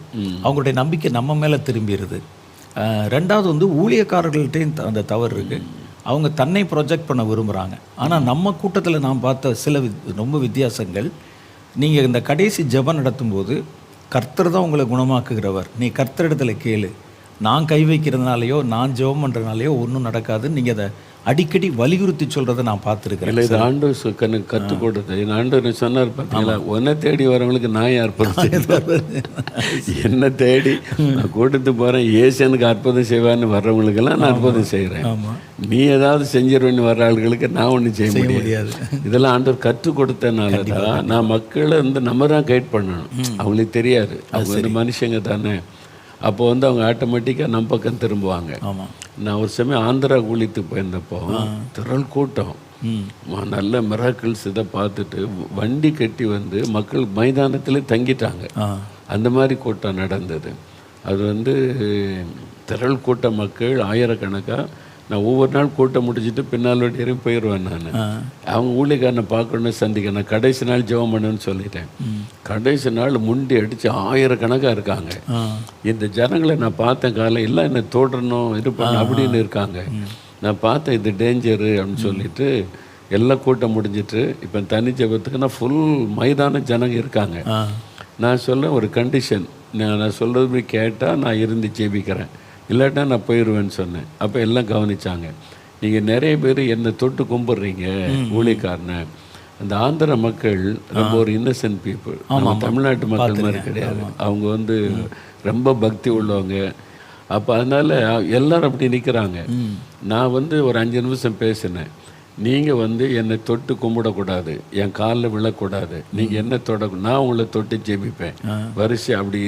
அவங்களுடைய நம்பிக்கை நம்ம மேலே திரும்பிடுது. ரெண்டாவது வந்து ஊழியக்காரர்கள்ட்டையும் அந்த தவறு இருக்குது. அவங்க தன்னை ப்ரொஜெக்ட் பண்ண விரும்புகிறாங்க. ஆனால் நம்ம கூட்டத்தில் நான் பார்த்த சில ரொம்ப வித்தியாசங்கள், நீங்கள் இந்த கடைசி ஜெபம் நடத்தும்போது கர்த்தர் தான் உங்களை குணமாக்குகிறவர், நீ கர்த்தரிடத்தில் கேளு, நான் கை வைக்கிறதுனாலையோ நான் ஜெபம் பண்ணுறதுனாலையோ ஒன்றும் நடக்காதுன்னு நீங்கள் அதை அடிக்கடி வலியுறுத்தி சொல்கிறத நான் பார்த்துருக்கிறேன். இல்லை, இது ஆண்டவர் கண்ணுக்கு கற்றுக் கொடுத்தது. என் ஆண்டவர் சொன்னார் பார்த்தீங்களா, உன்னை தேடி வரவங்களுக்கு நான் அற்புதம் என்னை தேடி நான் கூட்டத்துக்கு போகிறேன், ஏசனுக்கு அற்புதம் செய்வான்னு வர்றவங்களுக்கெல்லாம் நான் அற்புதம் செய்கிறேன். நீ ஏதாவது செஞ்சிருவேன்னு வர்ற ஆளுகளுக்கு நான் ஒன்றும் செய்ய முடியாது. இதெல்லாம் ஆண்டவர் கற்றுக் கொடுத்தனால தான் நான் மக்களை நம்ம தான் கைட் பண்ணணும். அவங்களுக்கு தெரியாது, அவங்க வந்து மனுஷங்க தானே. அப்போ வந்து அவங்க ஆட்டோமேட்டிக்காக நம்ம பக்கம் திரும்புவாங்க. நான் ஒரு சமயம் ஆந்திரா கூலித்து போயிருந்தப்போ திரள் கூட்டம், நல்ல மிராக்கிள்ஸ் இதை பார்த்துட்டு வண்டி கட்டி வந்து மக்கள் மைதானத்தில் தங்கிட்டாங்க. அந்த மாதிரி கூட்டம் நடந்தது. அது வந்து திரள் கூட்ட மக்கள் ஆயிரக்கணக்காக. நான் ஒவ்வொரு நாள் கூட்டம் முடிச்சுட்டு பின்னால் வரையும் போயிடுவேன். நான் அவங்க ஊழியக்காரனை பார்க்கணுன்னு சந்திக்கிறேன். கடைசி நாள் ஜெபம் பண்ணுன்னு சொல்லிட்டேன். கடைசி நாள் முண்டி அடித்து ஆயிரக்கணக்காக இருக்காங்க. இந்த ஜனங்களை நான் பார்த்தேன், காலம் எல்லாம் என்னை தோற்றணும் இருப்பாங்க அப்படின்னு இருக்காங்க. நான் பார்த்தேன் இது டேஞ்சரு அப்படின்னு சொல்லிட்டு எல்லாம் கூட்டம் முடிஞ்சிட்டு இப்போ தனி ஜெபத்துக்கு நான் ஃபுல் மைதான ஜனங்க இருக்காங்க. நான் சொல்ல ஒரு கண்டிஷன், நான் சொல்கிறது கேட்டால் நான் இருந்து ஜெபிக்கிறேன், இல்லாட்டா நான் போயிடுவேன்னு சொன்னேன். அப்போ எல்லாம் கவனிச்சாங்க. நீங்கள் நிறைய பேர் என்னை தொட்டு கும்பிட்றீங்க ஊழியக்காரனை. அந்த ஆந்திர மக்கள் ரொம்ப ஒரு இன்னசென்ட் பீப்புள், நம்ம தமிழ்நாட்டு மக்கள் மாதிரி கிடையாது. அவங்க வந்து ரொம்ப பக்தி உள்ளவங்க. அப்போ அதனால் எல்லோரும் அப்படி நிற்கிறாங்க. நான் வந்து ஒரு 5 நிமிஷம் பேசினேன். நீங்கள் வந்து என்னை தொட்டு கும்பிடக்கூடாது, என் காலில் விழக்கூடாது, நீங்கள் என்ன தொட, நான் உங்களை தொட்டு ஜெபிப்பேன் வரிசை. அப்படி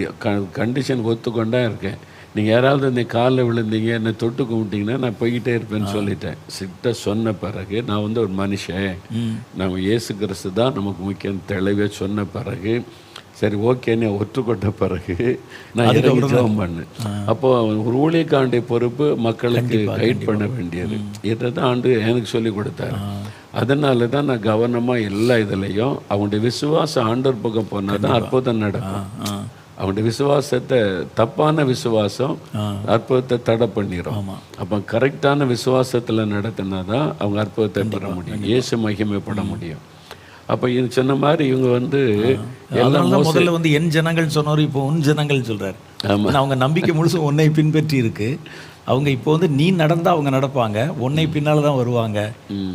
கண்டிஷன் ஒத்துக்கொண்டா இருக்கேன். நீங்கள் யாராவது இந்த காலில் விழுந்தீங்க என்னை தொட்டு கும்பிட்டீங்கன்னா நான் போய்கிட்டே இருப்பேன்னு சொல்லிட்டேன். சிட்ட சொன்ன பிறகு நான் வந்து ஒரு மனுஷன், நம்ம இயேசு கிறிஸ்து தான் நமக்கு முக்கியம் தெளிவாக சொன்ன பிறகு சரி ஓகேன்னு ஒற்றுக்கொண்ட பிறகு நான் இறங்கி ஜெபம் பண்ணேன். அப்போது ஒரு ஊழியக்காரனுடைய பொறுப்பு மக்களுக்கு கைட் பண்ண வேண்டியது. இதை தான் ஆண்டு எனக்கு சொல்லி கொடுத்தாரு. அதனால தான் நான் கவனமாக எல்லா இதுலேயும் அவங்களுடைய விசுவாசம் ஆண்டவர் பக்கம் போனால் தான் அற்புதம் நடக்கும். அவங்களுடைய விசுவாசத்தை, தப்பான விசுவாசம் அற்புதத்தை தடை பண்ணிடும். அப்போ கரெக்டான விசுவாசத்தில் நடத்தினா தான் அவங்க அற்புதத்தை பெற முடியும், இயேசு மகிமைப்பட முடியும். அப்போ இது சொன்ன மாதிரி இவங்க வந்து எல்லாம் முதல்ல வந்து என் ஜனங்கள் சொன்னவர் இப்போ உன் ஜனங்கள் சொல்கிறார். அவங்க நம்பிக்கை முழுசும் உன்னை பின்பற்றி இருக்கு. அவங்க இப்போ வந்து நீ நடந்தா அவங்க நடப்பாங்க, உன்னை பின்னால் தான் வருவாங்க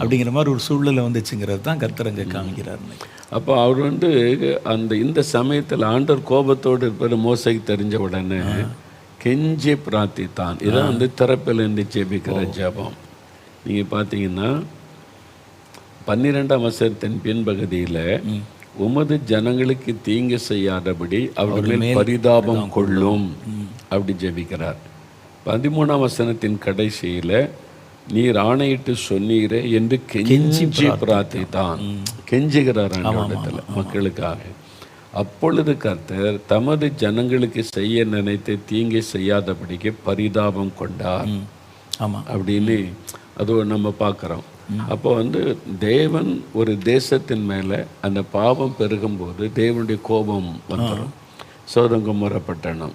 அப்படிங்கிற மாதிரி ஒரு சூழ்நிலை வந்துச்சுங்கிறது தான் கர்த்தர் அங்கே காமிக்கிறார். அப்போ அவர் வந்து இந்த சமயத்தில் ஆண்டவர் கோபத்தோடு இருப்பது மோசைக்கு தெரிஞ்ச உடனே கெஞ்சி பிரார்த்தித்தான். இதான் வந்து திறப்பில் இருந்து ஜெபிக்கிற ஜெபம். நீங்கள் பார்த்தீங்கன்னா 12ஆம் வசனத்தின் பின்பகுதியில் உமது ஜனங்களுக்கு தீங்கு செய்யாதபடி அவர்கள் மேல் பரிதாபம் கொள்ளும் அப்படி ஜெபிக்கிறார். 13ஆம் வசனத்தின் கடைசியில் நீர் ஆணையிட்டு சொன்னீரே என்று கெஞ்சி பிரார்த்தித்தான். கெஞ்சுகிறார் இடத்துல மக்களுக்காக. அப்பொழுது கர்த்தர் தமது ஜனங்களுக்கு செய்ய நினைத்து தீங்கை செய்யாதபடிக்கு பரிதாபம் கொண்டார் அப்படின்னு அது நம்ம பார்க்குறோம். அப்போ வந்து தேவன் ஒரு தேசத்தின் மேலே அந்த பாவம் பெருகும்போது தேவனுடைய கோபம் வந்துடும். சோதோம் கொமோரா பட்டணம்,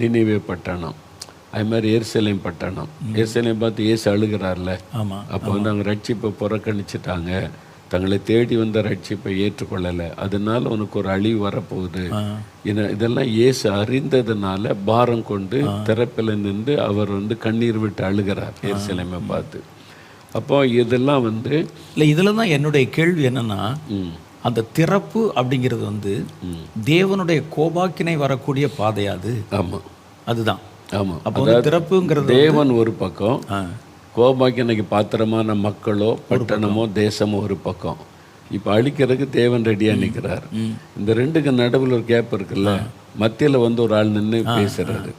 நினிவே பட்டணம், அது மாதிரி எருசலேம் பட்டணம். எருசலேம் பார்த்து இயேசு அழுகிறார்ல. அப்போ வந்து அவங்க ரட்சிப்பை புறக்கணிச்சிட்டாங்க, தங்களை தேடி வந்த ரட்சிப்பை ஏற்றுக்கொள்ளலை, அதனால உனக்கு ஒரு அழிவு வரப்போகுது. இதெல்லாம் இயேசு அறிந்ததுனால பாரம் கொண்டு திறப்பில் நின்று அவர் வந்து கண்ணீர் விட்டு அழுகிறார் எருசலேமை பார்த்து. அப்போ இதெல்லாம் வந்து இல்லை, இதில் தான் என்னுடைய கேள்வி என்னென்னா, அந்த திறப்பு அப்படிங்கிறது வந்து தேவனுடைய கோபாக்கினை வரக்கூடிய பாதையாது? ஆமாம், அதுதான். ஆமாம். அப்போ திறப்புங்கிறது தேவன் ஒரு பக்கம், கோபாக்கினைக்கு பாத்திரமான மக்களோ பட்டணமோ தேசமோ ஒரு பக்கம். இப்போ அழிக்கிறதுக்கு தேவன் ரெடியாக நிற்கிறார். இந்த ரெண்டுக்கு நடுவில் ஒரு கேப் இருக்குல்ல, மத்தியில் வந்து ஒரு ஆள் நின்று பேசுறது,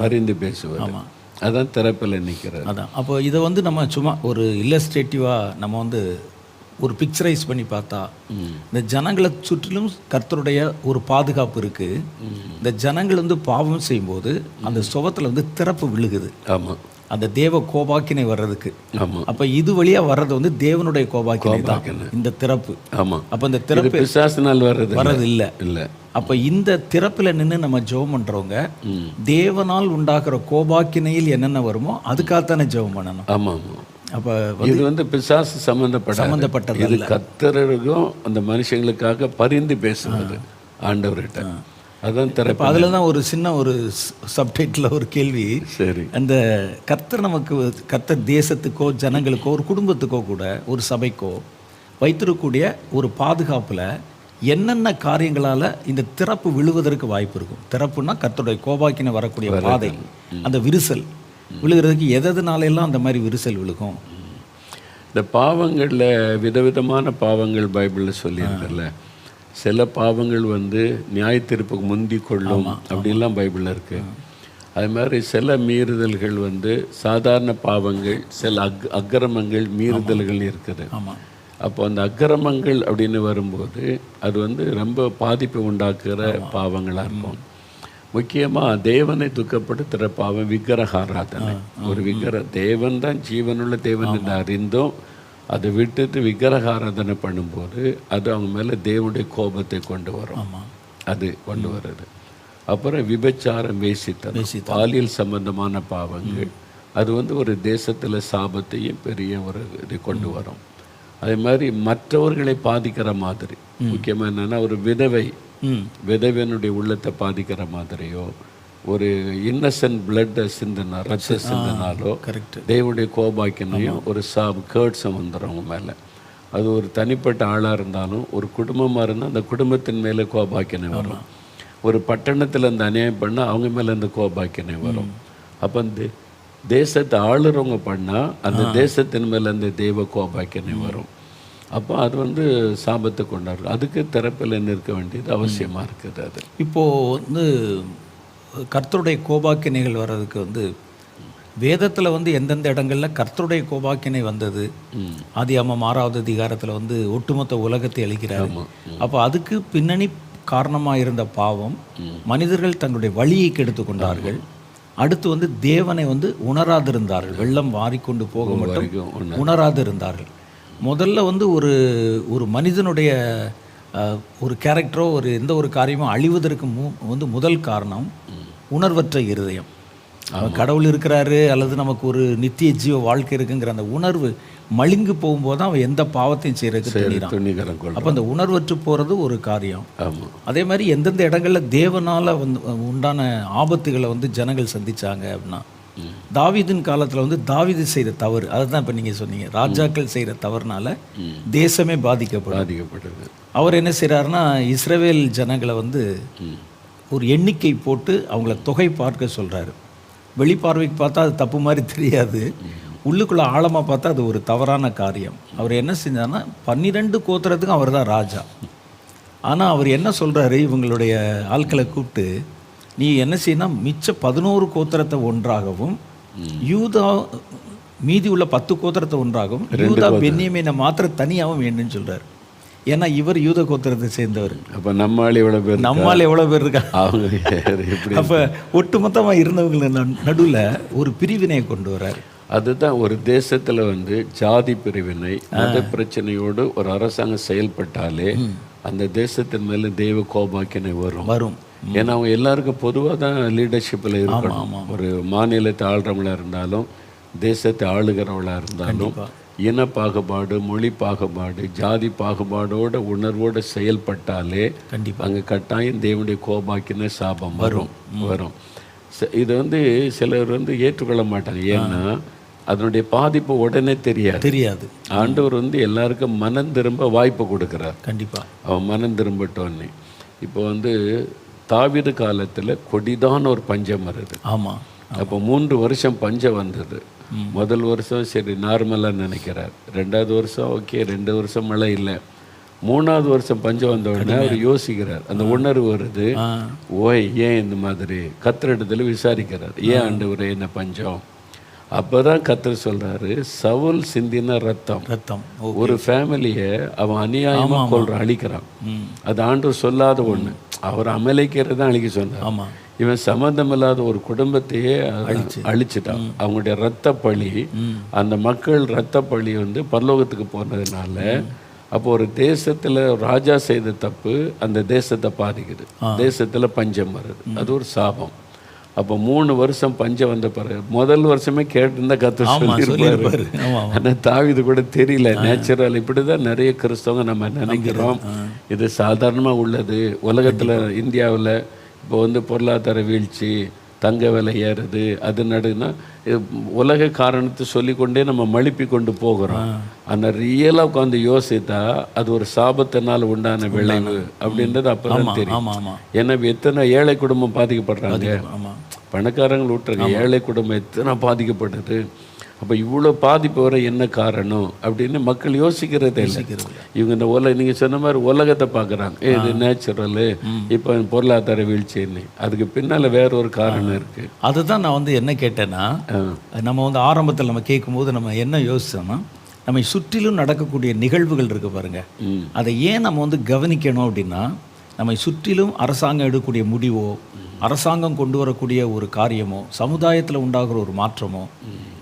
பரிந்து பேசுவார். அதான் திறப்பில் நிற்கிறது. அதான். அப்போ இதை வந்து நம்ம சும்மா ஒரு இல்லஸ்ட்ரேட்டிவாக நம்ம வந்து ஒரு பிக்சரைஸ் பண்ணி பார்த்தா, இந்த ஜனங்களை சுற்றிலும் கர்த்தருடைய ஒரு பாதுகாப்பு இருக்குது. இந்த ஜனங்கள் வந்து பாவம் செய்யும்போது அந்த சுவத்தில் வந்து திறப்பு விழுகுது. ஆமாம், அந்த தேவ கோபாக்கினை வர்றதுக்கு. அப்போ இது வழியாக வர்றது வந்து தேவனுடைய கோபாக்கினை தான் இந்த திறப்பு. ஆமாம். அப்போ இந்த திறப்பு பிசாசினால் வர்றது இல்லை. அப்போ இந்த திறப்பில் நின்று நம்ம ஜெபம் பண்ணுறவங்க தேவனால் உண்டாகிற கோபாக்கினையில் என்னென்ன வருமோ அதுக்காகத்தானே ஜெபம் பண்ணணும். ஆமாம், ஆமாம். அப்போ இது வந்து பிசாசு சம்மந்தப்பட்டது. கர்த்தருக்கும் அந்த மனுஷங்களுக்காக பரிந்து பேசுவது ஆண்டவர்கிட்ட. அதான் இப்போ திறப்பு. அதில் தான் ஒரு சின்ன ஒரு சப்டைட்டில் ஒரு கேள்வி. சரி. அந்த கர்த்தர் நமக்கு கர்த்தர் தேசத்துக்கோ ஜனங்களுக்கோ ஒரு குடும்பத்துக்கோ கூட ஒரு சபைக்கோ வைத்திருக்கக்கூடிய ஒரு பாதுகாப்பில் என்னென்ன காரியங்களால் இந்த திறப்பு விழுவதற்கு வாய்ப்பு இருக்கும்? திறப்புன்னா கர்த்தருடைய கோபாக்கின வரக்கூடிய பாதை, அந்த விரிசல் விழுகிறதுக்கு எதனாலெல்லாம் அந்த மாதிரி விரிசல் விழுகும்? இந்த பாவங்களில் விதவிதமான பாவங்கள் பைபிளில் சொல்லியிருக்கல. சில பாவங்கள் வந்து நியாய தீர்ப்புக்கு முந்தி கொள்ளும் அப்படின்லாம் பைபிளில் இருக்குது. அது மாதிரி சில மீறுதல்கள் வந்து சாதாரண பாவங்கள், சில அக்கிரமங்கள் மீறுதல்கள் இருக்குது. ஆமாம். அப்போ அந்த அக்கிரமங்கள் அப்படின்னு வரும்போது அது வந்து ரொம்ப பாதிப்பை உண்டாக்குற பாவங்களாக இருக்கும். முக்கியமாக தேவனை துக்கப்படுத்துகிற பாவம் விக்கிரக ஆராதனை. ஒரு தேவன் தான் ஜீவனுள்ள தேவன் என்று அறிந்தும் அதை விட்டுட்டு விக்கிரக ஆராதனை பண்ணும்போது அது அவங்க மேலே தேவனுடைய கோபத்தை கொண்டு வரும். அது கொண்டு வருது. அப்புறம் விபச்சாரம், வேசித்தனம், பாலியல் சம்பந்தமான பாவங்கள், அது வந்து ஒரு தேசத்தில் சாபத்தையும் பெரிய ஒரு இதை கொண்டு வரும். அதே மாதிரி மற்றவர்களை பாதிக்கிற மாதிரி, முக்கியமாக என்னென்னா ஒரு விதவையனுடைய உள்ளத்தை பாதிக்கிற மாதிரியோ, ஒரு இன்னசென்ட் பிளட்டை சிந்தினா, ரத்த சிந்தினாலோ தேவனுடைய கோபாக்கினையும் ஒரு கேர்ட்ஸும் வந்துடும் அவங்க மேலே. அது ஒரு தனிப்பட்ட ஆளாக இருந்தாலும் ஒரு குடும்பமாக இருந்தால் அந்த குடும்பத்தின் மேலே கோபாக்கினை வரும். ஒரு பட்டணத்தில் அந்த அநியாயம் பண்ணால் அவங்க மேலே அந்த கோபாக்கினை வரும். அப்போ அந்த தேசத்தை ஆளுறவங்க பண்ணால் அந்த தேசத்தின் மேலே அந்த தெய்வ கோபாக்கினை வரும். அப்போ அது வந்து சாபத்தை கொண்டாடுறது. அதுக்கு திறப்பில் நிற்க வேண்டியது அவசியமாக இருக்குது. அது இப்போது வந்து கர்த்தருடைய கோபாக்கினைகள் வர்றதுக்கு வந்து வேதத்தில் வந்து எந்தெந்த இடங்களில் கர்த்தருடைய கோபாக்கினை வந்தது? ஆதியாகமம் 6வது அதிகாரத்தில் வந்து ஒட்டுமொத்த உலகத்தை அழிக்கிறார். அப்போ அதுக்கு பின்னணி காரணமாக இருந்த பாவம், மனிதர்கள் தங்களுடைய வழியை கெடுத்து கொண்டார்கள். அடுத்து வந்து தேவனை வந்து உணராதிருந்தார்கள். வெள்ளம் வாரிக்கொண்டு போக மட்டும் உணராதிருந்தார்கள். முதல்ல வந்து ஒரு மனிதனுடைய ஒரு கேரக்டரோ ஒரு எந்த ஒரு காரியமோ அழிவதற்கு வந்து முதல் காரணம் உணர்வற்ற இருதயம். கடவுள் இருக்கிறாரு அல்லது நமக்கு ஒரு நித்திய ஜீவ வாழ்க்கை இருக்குங்கிற அந்த உணர்வு மழுங்கு போகும்போது தான் அவன் எந்த பாவத்தையும் செய்யறதுக்கு துணிகிறான். அப்போ அந்த உணர்வற்று போகிறது ஒரு காரியம். அதே மாதிரி எந்தெந்த இடங்களில் தேவனால் வந்து உண்டான ஆபத்துகளை வந்து ஜனங்கள் சந்திச்சாங்க அப்படின்னா, தாவீதின் காலத்தில் வந்து தாவீது செய்கிற தவறு, அதுதான் இப்போ நீங்கள் சொன்னீங்க, ராஜாக்கள் செய்கிற தவறுனால தேசமே பாதிக்கப்படுது. அவர் என்ன செய்கிறாருன்னா, இஸ்ரவேல் ஜனங்களை வந்து ஒரு எண்ணிக்கை போட்டு அவங்கள தொகை பார்க்க சொல்கிறாரு. வெளிப்பார்வைக்கு பார்த்தா அது தப்பு மாதிரி தெரியாது, உள்ளுக்குள்ளே ஆழமாக பார்த்தா அது ஒரு தவறான காரியம். அவர் என்ன செஞ்சார்னா 12 கோத்திரத்துக்கும் அவர் தான் ராஜா. ஆனால் அவர் என்ன சொல்கிறாரு, இவங்களுடைய ஆட்களை கூப்பிட்டு, நீ என்ன செய்யணும், மிச்ச 11 கோத்திரத்தை ஒன்றாகவும் யூதா மீதி உள்ள 10 கோத்திரத்தை ஒன்றாகவும் யூதா பென்யமீனை மாத்திர தனியாகவும் வேண்டும்னு சொல்கிறார். ஏன்னா இவர் யூத கோத்திரத்தை சேர்ந்தவர். அப்போ நம்மால் எவ்வளோ பேர் இருக்கா? அப்போ ஒட்டுமொத்தமாக இருந்தவங்க நடுவில் ஒரு பிரிவினையை கொண்டு வர்றார். அதுதான் ஒரு தேசத்தில் வந்து ஜாதி பிரிவினை, மத பிரச்சனையோடு ஒரு அரசாங்கம் செயல்பட்டாலே அந்த தேசத்தின் மேலே தெய்வ கோபாக்கினை வரும். ஏன்னா அவங்க எல்லாருக்கும் பொதுவாக தான் லீடர்ஷிப்பில் இருக்கணும். ஒரு மாநிலத்தை ஆள்றவங்களாக இருந்தாலும், தேசத்தை ஆளுகிறவங்களாக இருந்தாலும், இன பாகுபாடு, மொழி பாகுபாடு, ஜாதி பாகுபாடோட உணர்வோடு செயல்பட்டாலே அங்கே கட்டாயம் தேவனுடைய கோபாக்கின சாபம் வரும். இது வந்து சிலர் வந்து ஏற்றுக்கொள்ள மாட்டாங்க. ஏன்னா அதனுடைய பாதிப்பு உடனே தெரியாது. ஆண்டவர் வந்து எல்லாருக்கும் மனம் திரும்ப வாய்ப்பு கொடுக்குறார். கண்டிப்பாக அவன் மனம் திரும்பட்டோன்னே. இப்போ வந்து தாவீது காலத்தில் கொடிதான ஒரு பஞ்சம் வருது. ஆமாம். அப்போ 3 வருஷம் பஞ்சம் வந்தது. முதல் வருஷம் சரி நார்மலாக நினைக்கிறார். 2வது வருஷம் ஓகே, 2 வருஷம் மழை இல்லை. 3வது வருஷம் பஞ்சம் வந்த உடனே அவர் யோசிக்கிறார். அந்த உணர்வு வருது, ஏன் இந்த மாதிரி கர்த்தரிடத்துல விசாரிக்கிறார், ஏன் ஆண்டவரே என்ன பஞ்சம்? அப்போதான் கர்த்தர் சொல்றாரு, சவுல் சிந்தின ரத்தம் ஒரு ஃபேமிலியை அவன் அநியாயமாக அழிக்கிறான். அது ஆண்டவர் சொல்லாத ஒன்று, அவர் அமலைக்கிறது தான் அழிக்க சொன்னார். இவன் சம்மந்தமில்லாத ஒரு குடும்பத்தையே அழிச்சிட்டான். அவங்களுடைய இரத்த பழி, அந்த மக்கள் இரத்த பழி வந்து பரலோகத்துக்கு போனதுனால, அப்போ ஒரு தேசத்தில் ராஜா செய்த தப்பு அந்த தேசத்தை பாதிக்குது. தேசத்தில் பஞ்சம் வருது, அது ஒரு சாபம். அப்போ 3 வருஷம் பஞ்சம் வந்த பிறகு முதல் வருஷமே கேட்டிருந்தா கர்த்தர் சொல்லியிருப்பாரு. ஆனால் தாவீது கூட தெரியல. நேச்சுரல் இப்படி தான் நிறைய கிறிஸ்தவங்க நம்ம நினைக்கிறோம். இது சாதாரணமாக உள்ளது. உலகத்தில் இந்தியாவில் இப்போ வந்து பொருளாதார வீழ்ச்சி, தங்க விலை ஏறுது, அது நடுனா உலக காரணத்தை சொல்லிக்கொண்டே நம்ம மழுப்பி கொண்டு போகிறோம். ஆனால் ரியலாக உட்காந்து யோசித்தா அது ஒரு சாபத்தினால் உண்டான விளைவு அப்படின்றது அப்போ தான் தெரியும். ஏன்னா எத்தனை ஏழை குடும்பம் பாதிக்கப்படுறாங்க, பணக்காரங்கள் விட்டுருங்க, ஏழை குடும்பம் எத்தனை பாதிக்கப்படுது. அப்போ இவ்வளோ பாதிப்பு வர என்ன காரணம் அப்படின்னு மக்கள் யோசிக்கிறதே இல்லை. இவங்க இந்த நீங்கள் சொன்ன மாதிரி உலகத்தை பார்க்குறாங்க, இது நேச்சுரலு, இப்போ பொருளாதார வீழ்ச்சின்னு. அதுக்கு பின்னால் வேற ஒரு காரணம் இருக்குது. அதுதான் நான் வந்து என்ன கேட்டேன்னா, நம்ம வந்து ஆரம்பத்தில் நம்ம கேட்கும்போது நம்ம என்ன யோசிச்சோம்னா, நம்ம சுற்றிலும் நடக்கக்கூடிய நிகழ்வுகள் இருக்குது பாருங்க, அதை ஏன் நம்ம வந்து கவனிக்கணும் அப்படின்னா, நம்மை சுற்றிலும் அரசாங்கம் எடுக்கக்கூடிய முடிவோ, அரசாங்கம் கொண்டு வரக்கூடிய ஒரு காரியமோ, சமுதாயத்தில் உண்டாகிற ஒரு மாற்றமோ,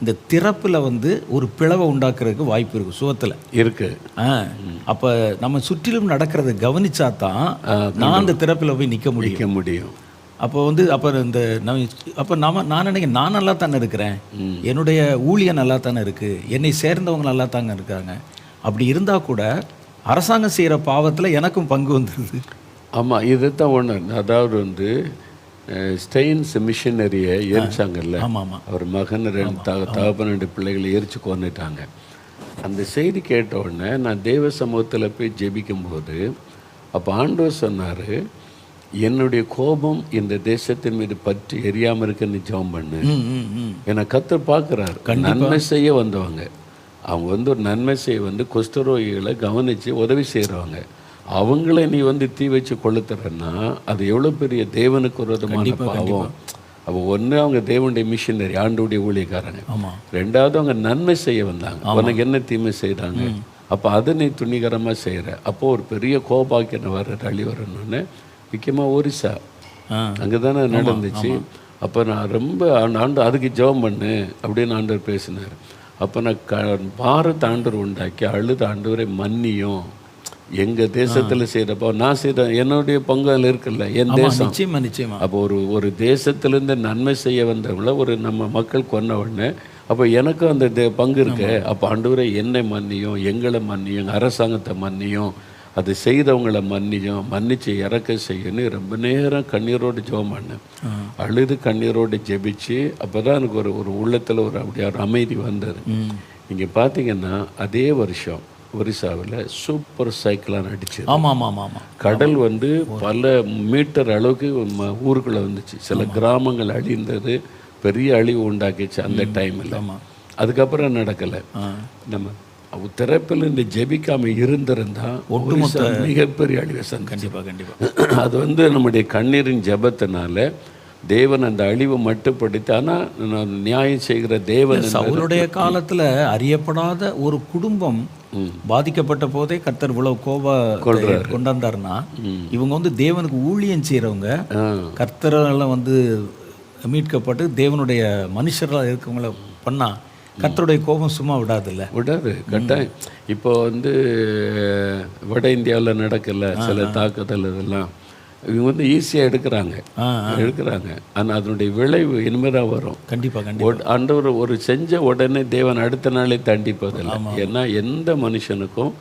இந்த திறப்பில் வந்து ஒரு பிளவை உண்டாக்குறதுக்கு வாய்ப்பு இருக்குது, சுகத்தில் இருக்குது. அப்போ நம்ம சுற்றிலும் நடக்கிறத கவனிச்சா தான் நான் அந்த திறப்பில் போய் நிற்க முடியும். அப்போ வந்து நான் நினைக்கிறேன், நான் நல்லா தானே இருக்கிறேன், என்னுடைய ஊழியம் நல்லா தானே இருக்குது, என்னை சேர்ந்தவங்க நல்லா தாங்க இருக்காங்க. அப்படி இருந்தால் கூட அரசாங்கம் செய்கிற பாவத்தில் எனக்கும் பங்கு வந்துடுது. ஆமாம், இது தான் ஒன்று. அதாவது வந்து ஸ்டெயின்ஸ் மிஷினரியை எரிச்சாங்கல்ல, அவர் மகன் தகப்பன் 2 பிள்ளைகளை எரிச்சு கொண்டுட்டாங்க. அந்த செய்தி கேட்ட உடனே நான் தேவ சமூகத்தில் போய் ஜெபிக்கும்போது அப்போ ஆண்டவர் சொன்னார், என்னுடைய கோபம் இந்த தேசத்தின் மீது பற்றி எரியாமல் இருக்குன்னு ஜெபம் பண்ணு. என்னை கர்த்தர் பார்க்குறாரு. நன்மை செய்ய வந்தவங்க, அவங்க வந்து ஒரு நன்மை செய்ய வந்து குஷ்டரோகிகளை கவனித்து உதவி செய்கிறவங்க, அவங்கள நீ வந்து தீ வச்சு கொளுத்துறன்னா அது எவ்வளோ பெரிய தேவனுக்கு விரோதமான பாவம். அப்போ ஒன்று அவங்க தேவனுடைய மிஷினரி, ஆண்டுடைய ஊழியக்காரங்க. ரெண்டாவது அவங்க நன்மை செய்ய வந்தாங்க, உனக்கு என்ன தீமை செய்தாங்க, அப்போ அதை நீ துணிகரமாக செய்கிற. அப்போது ஒரு பெரிய கோபாக்கியம் வர்ற அழி வரணுன்னு, முக்கியமாக ஒரிசா அங்கே தானே நடந்துச்சு. அப்போ நான் ரொம்ப அதுக்கு ஜெபம் பண்ணு அப்படின்னு ஆண்டவர் பேசினார். அப்போ நான் பாரத் ஆண்டவர் உண்டாக்கி அழுத ஆண்டவரை மன்னியும், எங்கள் தேசத்தில் செய்கிறப்போ நான் செய்த என்னுடைய பங்கு அதில் இருக்குல்ல, என் தேசம். நிச்சயமா. அப்போ ஒரு தேசத்துலேருந்து நன்மை செய்ய வந்தவங்கள ஒரு நம்ம மக்கள் கொன்ன உடனே அப்போ எனக்கும் அந்த பங்கு இருக்கு. அப்போ ஆண்டவரை என்னை மன்னியும், எங்களை மன்னியும், அரசாங்கத்தை மன்னியும், அது செய்தவங்களை மன்னிச்சு இறக்க செய்யணும். ரொம்ப நேரம் கண்ணீரோடு ஜெபம் பண்ணேன், அழுது கண்ணீரோடு ஜெபிச்சு. அப்போ தான் எனக்கு ஒரு உள்ளத்தில் அப்படியே ஒரு அமைதி வந்தது. நீங்கள் பார்த்தீங்கன்னா அதே வருஷம் ஒரிசாவில் சூப்பர் சைக்கிளான் அடிச்சு, கடல் வந்து பல மீட்டர் அளவுக்கு ஊருக்குள்ளே வந்துச்சு. சில கிராமங்கள் அழிந்தது, பெரிய அழிவு உண்டாக்கிச்சு அந்த டைமில். அதுக்கப்புறம் நடக்கலை. நம்ம திறப்பில் இந்த ஜெபிக்காம இருந்திருந்தா ஒட்டுமொத்த மிகப்பெரிய அழிவை கண்டிப்பாக. அது வந்து நம்முடைய கண்ணீரின் ஜெபத்தினால தேவன் அந்த அழிவை மட்டுப்படுத்தி, ஆனால் நியாயம் செய்கிற தேவன். அவருடைய காலத்தில் அறியப்படாத ஒரு குடும்பம் பாதிக்கப்பட்ட போதே கர்த்தர் இவ்வளவு கொண்டாந்தாருன்னா, இவங்க வந்து தேவனுக்கு ஊழியம் செய்கிறவங்க, கர்த்தரெல்லாம் வந்து மீட்கப்பட்டு தேவனுடைய மனுஷராக இருக்கவங்கள பண்ணா கர்த்தருடைய கோபம் சும்மா விடாது கட்டாயம். இப்போ வந்து வட இந்தியாவில் நடக்கல சில தாக்குதல், இதெல்லாம் இவங்க வந்து ஈஸியாக எடுக்கிறாங்க. ஆனால் அதனுடைய விளைவு இனிமேதான் வரும். கண்டிப்பாக. ஆண்டவர் ஒரு செஞ்ச உடனே தேவன் அடுத்த நாளே தண்டிப்பதில்லை. ஏன்னா எந்த மனுஷனுக்கும்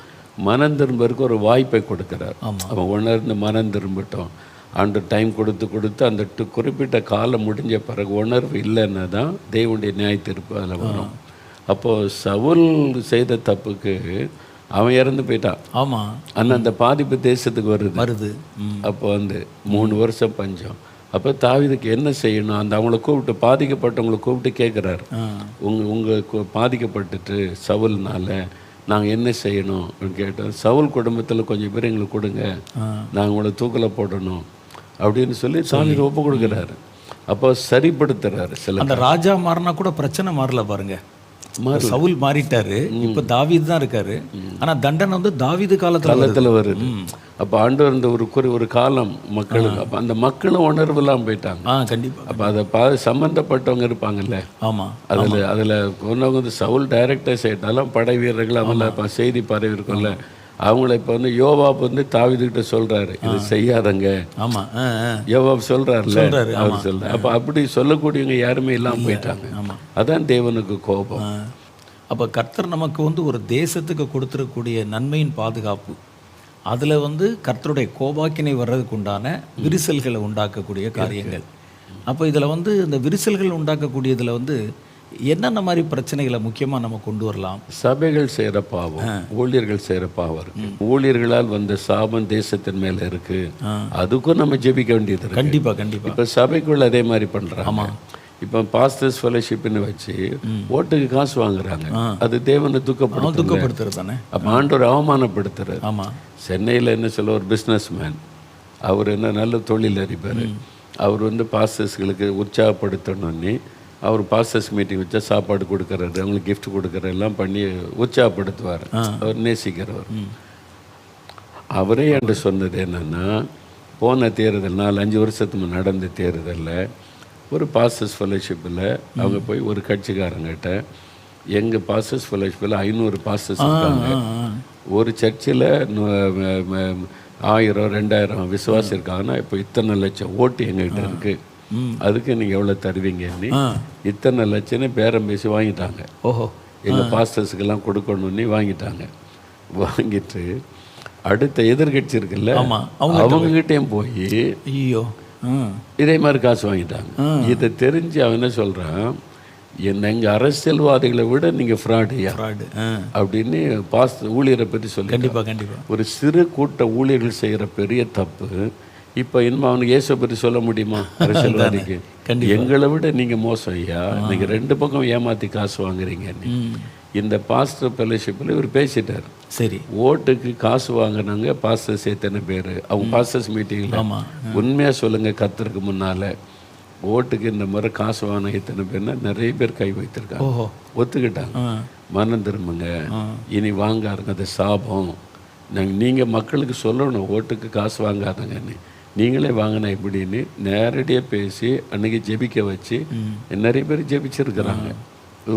மனம் திரும்பறதுக்கு ஒரு வாய்ப்பை கொடுக்குறார். அவன் உணர்ந்து மனம் திரும்பட்டும். ஆண்டவர் டைம் கொடுத்து அந்த குறிப்பிட்ட காலம் முடிஞ்ச பிறகு உணர்வு இல்லைன்னா தான் தேவனுடைய நியாய தீர்ப்பு அதில் வரும். அப்போது சவுல் செய்த தப்புக்கு அவன் இறந்து போயிட்டான். ஆனால் அந்த பாதிப்பு தேசத்துக்கு வருது. அப்போ வந்து 3 வருஷம் பஞ்சம். அப்போ தாவீதுக்கு என்ன செய்யணும், அந்த அவங்கள கூப்பிட்டு, பாதிக்கப்பட்டவங்களை கூப்பிட்டு கேட்குறாரு, உங்கள் பாதிக்கப்பட்டுட்டு சவுல்னால நாங்கள் என்ன செய்யணும் அப்படின்னு கேட்டோம். சவுல் குடும்பத்தில் கொஞ்சம் பேர் எங்களுக்கு கொடுங்க, நாங்கள் உங்களை தூக்கில் போடணும் அப்படின்னு சொல்லி தாவீது ஒப்பு கொடுக்குறாரு. அப்போ சரிப்படுத்துறாரு. சில அந்த ராஜா மாறினா கூட பிரச்சனை மாறல பாருங்க. சவுல் மாறிட்டாரு, இப்ப தாவீது தான் இருக்காரு. ஆனா தண்டனை வந்து தாவீது காலத்துல வருது. அப்ப ஆண்டவர் இந்த ஒரு காலம் மக்களுக்கு, அப்ப அந்த மக்களும் உணர்வு எல்லாம் போயிட்டாங்க. கண்டிப்பா. அப்ப அதை சம்பந்தப்பட்டவங்க இருப்பாங்கல்ல, அதுல ஒன்னவங்க வந்து சவுல் டைரக்டர் செய்தாலும் படை வீரர்கள் அவங்க செய்தி பரவி இருக்கும்ல, அவங்கள இப்போ வந்து யோவாப் வந்து தாவீதுகிட்ட சொல்றாரு, இது செய்யாதங்க. யோவாப் சொல்றாருல்ல, அவர் சொல்றாரு. அப்போ அப்படி சொல்லக்கூடியவங்க யாருமே இல்லாமல் போயிட்டாங்க. அதான் தேவனுக்கு கோபம். அப்போ கர்த்தர் நமக்கு வந்து ஒரு தேசத்துக்கு கொடுத்துருக்கக்கூடிய நன்மையின் பாதுகாப்பு, அதில் வந்து கர்த்தருடைய கோபாக்கினை வர்றதுக்கு உண்டான விரிசல்களை உண்டாக்கக்கூடிய காரியங்கள். அப்போ இதில் வந்து இந்த விரிசல்கள் உண்டாக்கக்கூடியதில் வந்து என்னென்ன மாதிரி பிரச்சனைகளை முக்கியமாக நம்ம கொண்டு வரலாம்? சபைகள் செய்கிற பாவம், ஊழியர்கள் செய்கிற பாவம் இருக்கு. ஊழியர்களால் வந்த சாபம் தேசத்தின் மேலே இருக்கு. அதுக்கும் நம்ம ஜெபிக்க வேண்டியது இருக்கு. கண்டிப்பாக. இப்போ சபைக்குள்ள அதே மாதிரி பண்ணுறாங்க. இப்போ பாஸ்டர்ஸ் ஃபெலோஷிப்னு வச்சு ஓட்டுக்கு காசு வாங்குறாங்க. அது தேவனை துக்கப்படுத்துறது தானே. அப்போ ஆண்டவர் அவமானப்படுத்துறாரு. சென்னையில் என்ன சொல்ல, ஒரு பிஸ்னஸ் மேன், அவர் என்ன நல்ல தொழில் அறிவார். அவர் வந்து பாஸ்டர்ஸ்களுக்கு உற்சாகப்படுத்தணும்னு அவர் பாஸ்டர்ஸ் மீட்டிங் வச்சா சாப்பாடு கொடுக்கறது, அவங்களுக்கு கிஃப்ட் கொடுக்கறது எல்லாம் பண்ணி உற்சாகப்படுத்துவார். அவர் நேசிக்கிறவர். அவரே என்று சொன்னது என்னன்னா, போன தேர்தல் 4-5 வருஷத்துக்கு நடந்த தேர்தலில் ஒரு பாஸ்டர்ஸ் ஃபெலோஷிப்பில் அவங்க போய் ஒரு கட்சிக்காரங்கிட்ட, எங்கள் பாஸ்டர்ஸ் ஃபெலோஷிப்பில் 500 பாஸ்டர்ஸ் இருக்காங்க, ஒரு சர்ச்சில் 1000-2000 விசுவாசி இருக்காங்கன்னா இப்போ இத்தனை லட்சம் ஓட்டு எங்ககிட்ட இருக்குது, அதுக்கு நீங்கள் எவ்வளோ தருவீங்கன்னு இத்தனை லட்சம்னு பேரம் பேசி வாங்கிட்டாங்க. எங்கள் பாஸ்டர்ஸுக்கெல்லாம் கொடுக்கணும்னு வாங்கிட்டாங்க. வாங்கிட்டு அடுத்த எதிர்கட்சி இருக்குல்ல, அவங்ககிட்டையும் போய் இதே மாதிரி காசு வாங்கிட்டாங்க. இதை தெரிஞ்சு அவன் என்ன சொல்கிறான், எங்கள் அரசியல்வாதிகளை விட நீங்கள் ஃப்ராடுயா அப்படின்னு ஊழியரை பற்றி சொல்லி. கண்டிப்பாக ஒரு சிறு கூட்ட ஊழியர்கள் செய்கிற பெரிய தப்பு. இப்போ இன்னும் அவனுக்கு இயேசு பற்றி சொல்ல முடியுமா அரசியல்வாதிக்கு? எங்களை விட நீங்கள் மோசம் ஐயா, நீங்கள் 2 பக்கம் ஏமாற்றி காசு வாங்குறீங்கன்னு. இந்த பாஸ்டர் ஃபெலோஷிப்பில் இவர் பேசிட்டார். சரி, ஓட்டுக்கு காசு வாங்கினாங்க பாஸ்டர்ஸ் எத்தனை பேர்? அவங்க பாஸ்டர்ஸ் மீட்டிங்கில் உண்மையாக சொல்லுங்கள், கர்த்தருக்கு முன்னால் ஓட்டுக்கு இந்த மாதிரி காசு வாங்கின எத்தனை பேர்னா நிறைய பேர் கை வைத்திருக்காங்க. ஒத்துக்கிட்டாங்க. மனம் திரும்புங்க, இனி வாங்காருங்க, அது சாபம். நீங்கள் மக்களுக்கு சொல்லணும் ஓட்டுக்கு காசு வாங்காதங்கன்னு. நீங்களே வாங்கினா எப்படின்னு நேரடியாக பேசி அன்றைக்கி ஜெபிக்க வச்சு நிறைய பேர் ஜெபிச்சிருக்கிறாங்க.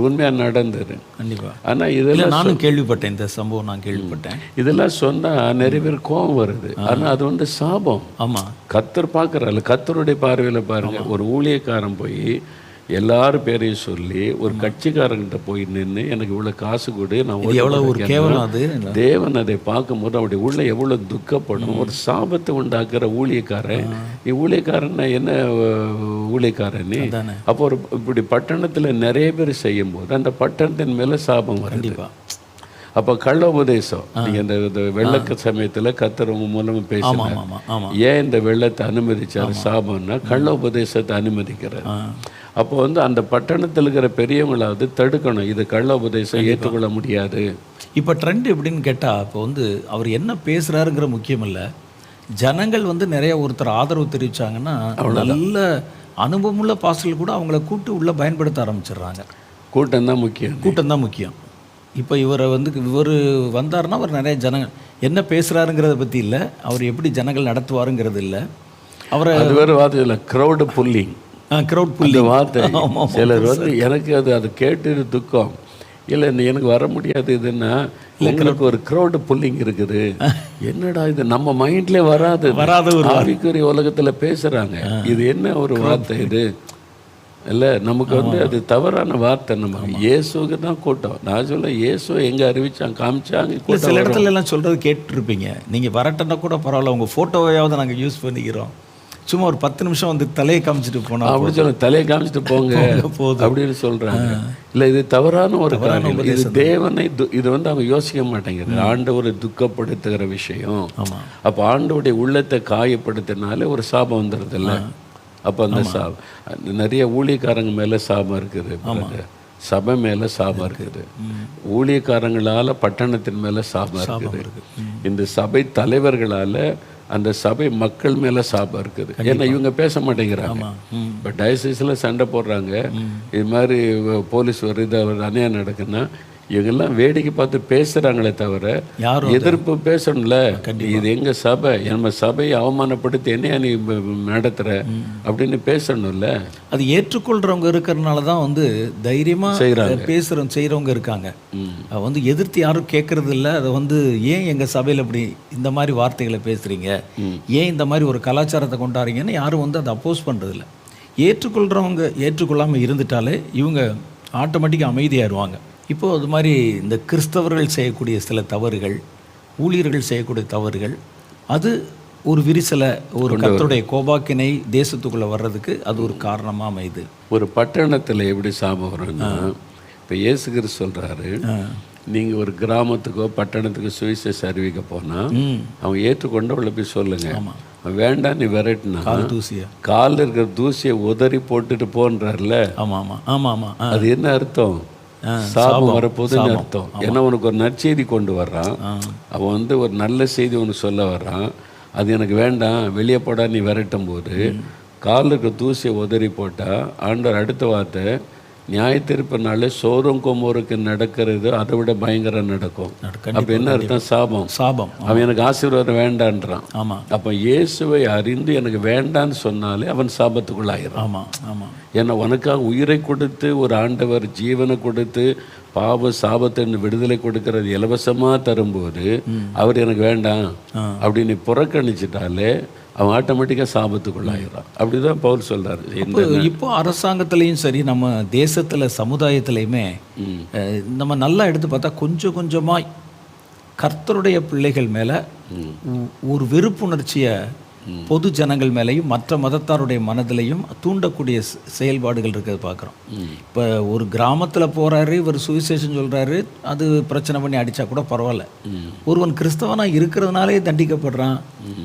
உண்மையாக நடந்தது. கண்டிப்பாக. ஆனால் இதெல்லாம் நானும் கேள்விப்பட்டேன், இந்த சம்பவம் நான் கேள்விப்பட்டேன். இதெல்லாம் சொன்னால் நிறைய பேர் கோபம் வருது. ஆனால் அது வந்து சாபம். கர்த்தர் பார்க்குறாரு. கர்த்தருடைய பார்வையில் பாருங்கள், ஒரு ஊழியக்காரன் போய் எல்லாரும் பேரையும் சொல்லி ஒரு கட்சிக்காரங்கிட்ட போய் நின்று எனக்கு இவ்வளோ காசு கொடு, நான் எவ்வளோ ஒரு கேவலம் அது. தேவன் அதை பார்க்கும்போது அவருடைய உள்ள எவ்வளோ துக்கப்படும். ஒரு சாபத்தை உண்டாக்குற ஊழியக்காரன், நீ ஊழியக்காரன்னா என்ன ஊழியக்காரன் நீ? அப்போ ஒரு இப்படி பட்டணத்தில் நிறைய பேர் செய்யும்போது அந்த பட்டணத்தின் மேலே சாபம் வருது. அப்போ கள்ள உபதேசம். நீங்கள் இந்த வெள்ளக்க சமயத்தில் கர்த்தர் உங்க மூலமாக பேசினார். ஏன் இந்த வெள்ளத்தை அனுமதிச்சார்? சாபம்னா கள்ள உபதேசத்தை அனுமதிக்கிறார். அப்போ வந்து அந்த பட்டணத்தில் இருக்கிற பெரியவங்களாவது தடுக்கணும், இது கள்ள உபதேசம் ஏற்றுக்கொள்ள முடியாது. இப்போ ட்ரெண்ட் எப்படின்னு கேட்டால், இப்போ வந்து அவர் என்ன பேசுகிறாருங்கிற முக்கியம் இல்லை, ஜனங்கள் வந்து நிறைய ஒருத்தர் ஆதரவு தெரிவித்தாங்கன்னா நல்ல அனுபவமுள்ள பாஸ்டர்கள் கூட அவங்கள கூட்டு உள்ளே பயன்படுத்த ஆரம்பிச்சிடுறாங்க. கூட்டம் தான் முக்கியம். இப்போ இவர் வந்தாருன்னா அவர் நிறைய ஜனங்கள் என்ன பேசுகிறாருங்கிறத பற்றி இல்லை, அவர் எப்படி ஜனங்கள் நடத்துவாருங்கிறது இல்லை. அவரை அது வேறு வார்த்தை இல்லை, க்ரௌடு புல்லிங் வார்த்தை. சிலர் வந்து எனக்கு அது கேட்டு துக்கம் இல்லை, எனக்கு வர முடியாது. இதுன்னா எனக்கு ஒரு க்ரௌடு புல்லிங் இருக்குது. என்னடா இது நம்ம மைண்ட்லேயே வராத ஒரு ஆவிக்குரிய உலகத்தில் பேசுகிறாங்க. இது என்ன ஒரு வார்த்தை இது இல்லை? நமக்கு வந்து அது தவறான வார்த்தை. நம்ம இயேசுக்கு தான் கூட்டம். நான் சொல்ல இயேசு எங்கே அறிவிச்சாங்க காமிச்சாங்க. சில இடத்துல எல்லாம் சொல்கிறது கேட்டுருப்பீங்க, நீங்கள் வரட்டன்னா கூட பரவாயில்ல, உங்கள் ஃபோட்டோவையாவது நாங்கள் யூஸ் பண்ணிக்கிறோம், சும்மா ஒரு 10 நிமிஷம் வந்து தலையை காமிச்சிட்டு போனோம் அப்படி சொல்ல, தலையை காமிச்சிட்டு போங்க போதும் அப்படின்னு சொல்கிறாங்க. இல்லை, இது தவறான ஒரு காரியம். இது தேவனை இது வந்து அவங்க யோசிக்க மாட்டேங்கிறது. ஆண்டவரை துக்கப்படுத்துகிற விஷயம். அப்போ ஆண்டவருடைய உள்ளத்தை காயப்படுத்தினாலே ஒரு சாபம் வந்துடுது இல்லை? அப்போ அந்த சாபம் நிறைய ஊழியக்காரங்க மேலே சாபம் இருக்குது, சபை மேலே சாபம் இருக்குது, ஊழியக்காரங்களால் பட்டணத்தின் மேலே சாபம் இருக்குது, இந்த சபை தலைவர்களால் அந்த சபை மக்கள் மேலே சாபம் இருக்குது. ஏன்னா இவங்க பேச மாட்டேங்கிறாங்க. இப்போ டயசிஸில் சண்டை போடுறாங்க, இது மாதிரி போலீஸ் வருது, அநியாயம் நடக்குன்னா இவங்கெல்லாம் வேடிக்கை பார்த்து பேசுகிறாங்களே தவிர எதிர்ப்பு பேசணும்ல. இது எங்கள் சபை, நம்ம சபையை அவமானப்படுத்தி என்னையா நீ நடத்துகிற அப்படின்னு பேசணும்ல. அது ஏற்றுக்கொள்கிறவங்க இருக்கிறதுனால தான் வந்து தைரியமாக செய்கிறவங்க இருக்காங்க. வந்து எதிர்த்து யாரும் கேட்கறது இல்லை. அதை வந்து ஏன் எங்கள் சபையில் இப்படி இந்த மாதிரி வார்த்தைகளை பேசுகிறீங்க, ஏன் இந்த மாதிரி ஒரு கலாச்சாரத்தை கொண்டாடுறீங்கன்னு யாரும் வந்து அதை அப்போஸ் பண்ணுறதில்ல. ஏற்றுக்கொள்கிறவங்க ஏற்றுக்கொள்ளாமல் இருந்துட்டாலே இவங்க ஆட்டோமேட்டிக்காக அமைதியாகிடுவாங்க. இப்போது அது மாதிரி இந்த கிறிஸ்தவர்கள் செய்யக்கூடிய சில தவறுகள், ஊழியர்கள் செய்யக்கூடிய தவறுகள், அது ஒரு விரிசலை, ஒரு கர்த்தருடைய கோபாக்கினை தேசத்துக்குள்ளே வர்றதுக்கு அது ஒரு காரணமாக அமையுது. ஒரு பட்டணத்தில் எப்படி சாபம் வரும்னா, இப்போ இயேசு கிறிஸ்து சொல்கிறாரு, நீங்கள் ஒரு கிராமத்துக்கோ பட்டணத்துக்கோ சுவிசேஷம் அறிவிக்க போனால் அவங்க ஏற்றுக்கொண்டு அவளை போய் சொல்லுங்க. வேண்டாம் நீ விரட்டினா காலில் இருக்கிற தூசியை உதறி போட்டுட்டு போன்றார்ல. ஆமாம் ஆமாம் ஆமாம் ஆமாம். அது என்ன அர்த்தம்? சாபம் வரப்போகுதுன்னு அர்த்தம். ஏன்னா உனக்கு ஒரு நற்செய்தி கொண்டு வர்றான், அவன் வந்து ஒரு நல்ல செய்தி உனக்கு சொல்ல வர்றான். அது எனக்கு வேண்டாம், வெளியே போடா நீ விரட்டும் போது காலில் இருக்கிற தூசியை உதறி போட்டால் ஆண்டவர் அடுத்த வார்த்தை, நியாயத்தீர்ப்பு நாள் சோறும் கொமோருக்கு நடக்கிறது அதை விட பயங்கரம் நடக்கும். அப்போ என்ன அர்த்தம்? சாபம். அவன் எனக்கு ஆசீர்வாதம் வேண்டான்றான். ஆமாம். அப்போ இயேசுவை அறிந்து எனக்கு வேண்டான்னு சொன்னாலே அவன் சாபத்துக்குள்ளாயிரும். ஆமாம் ஆமாம். ஏன்னா உனக்காக உயிரை கொடுத்து ஒரு ஆண்டவர் ஜீவனை கொடுத்து பாவ சாபத்தின் விடுதலை கொடுக்கறது இலவசமாக தரும்போது அவர் எனக்கு வேண்டாம் அப்படின்னு புறக்கணிச்சிட்டாலே அவன் ஆட்டோமேட்டிக்காக சாபத்துக்குள்ளாயிடும். அப்படிதான் பவுல் சொல்றாரு. இப்போ அரசாங்கத்திலையும் சரி, நம்ம தேசத்தில் சமுதாயத்திலையுமே நம்ம நல்லா எடுத்து பார்த்தா கொஞ்சம் கொஞ்சமாக கர்த்தருடைய பிள்ளைகள் மேலே ஒரு வெறுப்புணர்ச்சியை பொது ஜனங்கள் மேலேயும் மற்ற மதத்தாருடைய மனதிலையும் தூண்டக்கூடிய செயல்பாடுகள் இருக்கிறது பார்க்குறோம். இப்போ ஒரு கிராமத்தில் போகிறாரு, இவர் சுவிசேஷம் சொல்கிறாரு, அது பிரச்சனை பண்ணி அடித்தா கூட பரவாயில்ல. ஒருவன் கிறிஸ்தவனாக இருக்கிறதுனாலே தண்டிக்கப்படுறான்,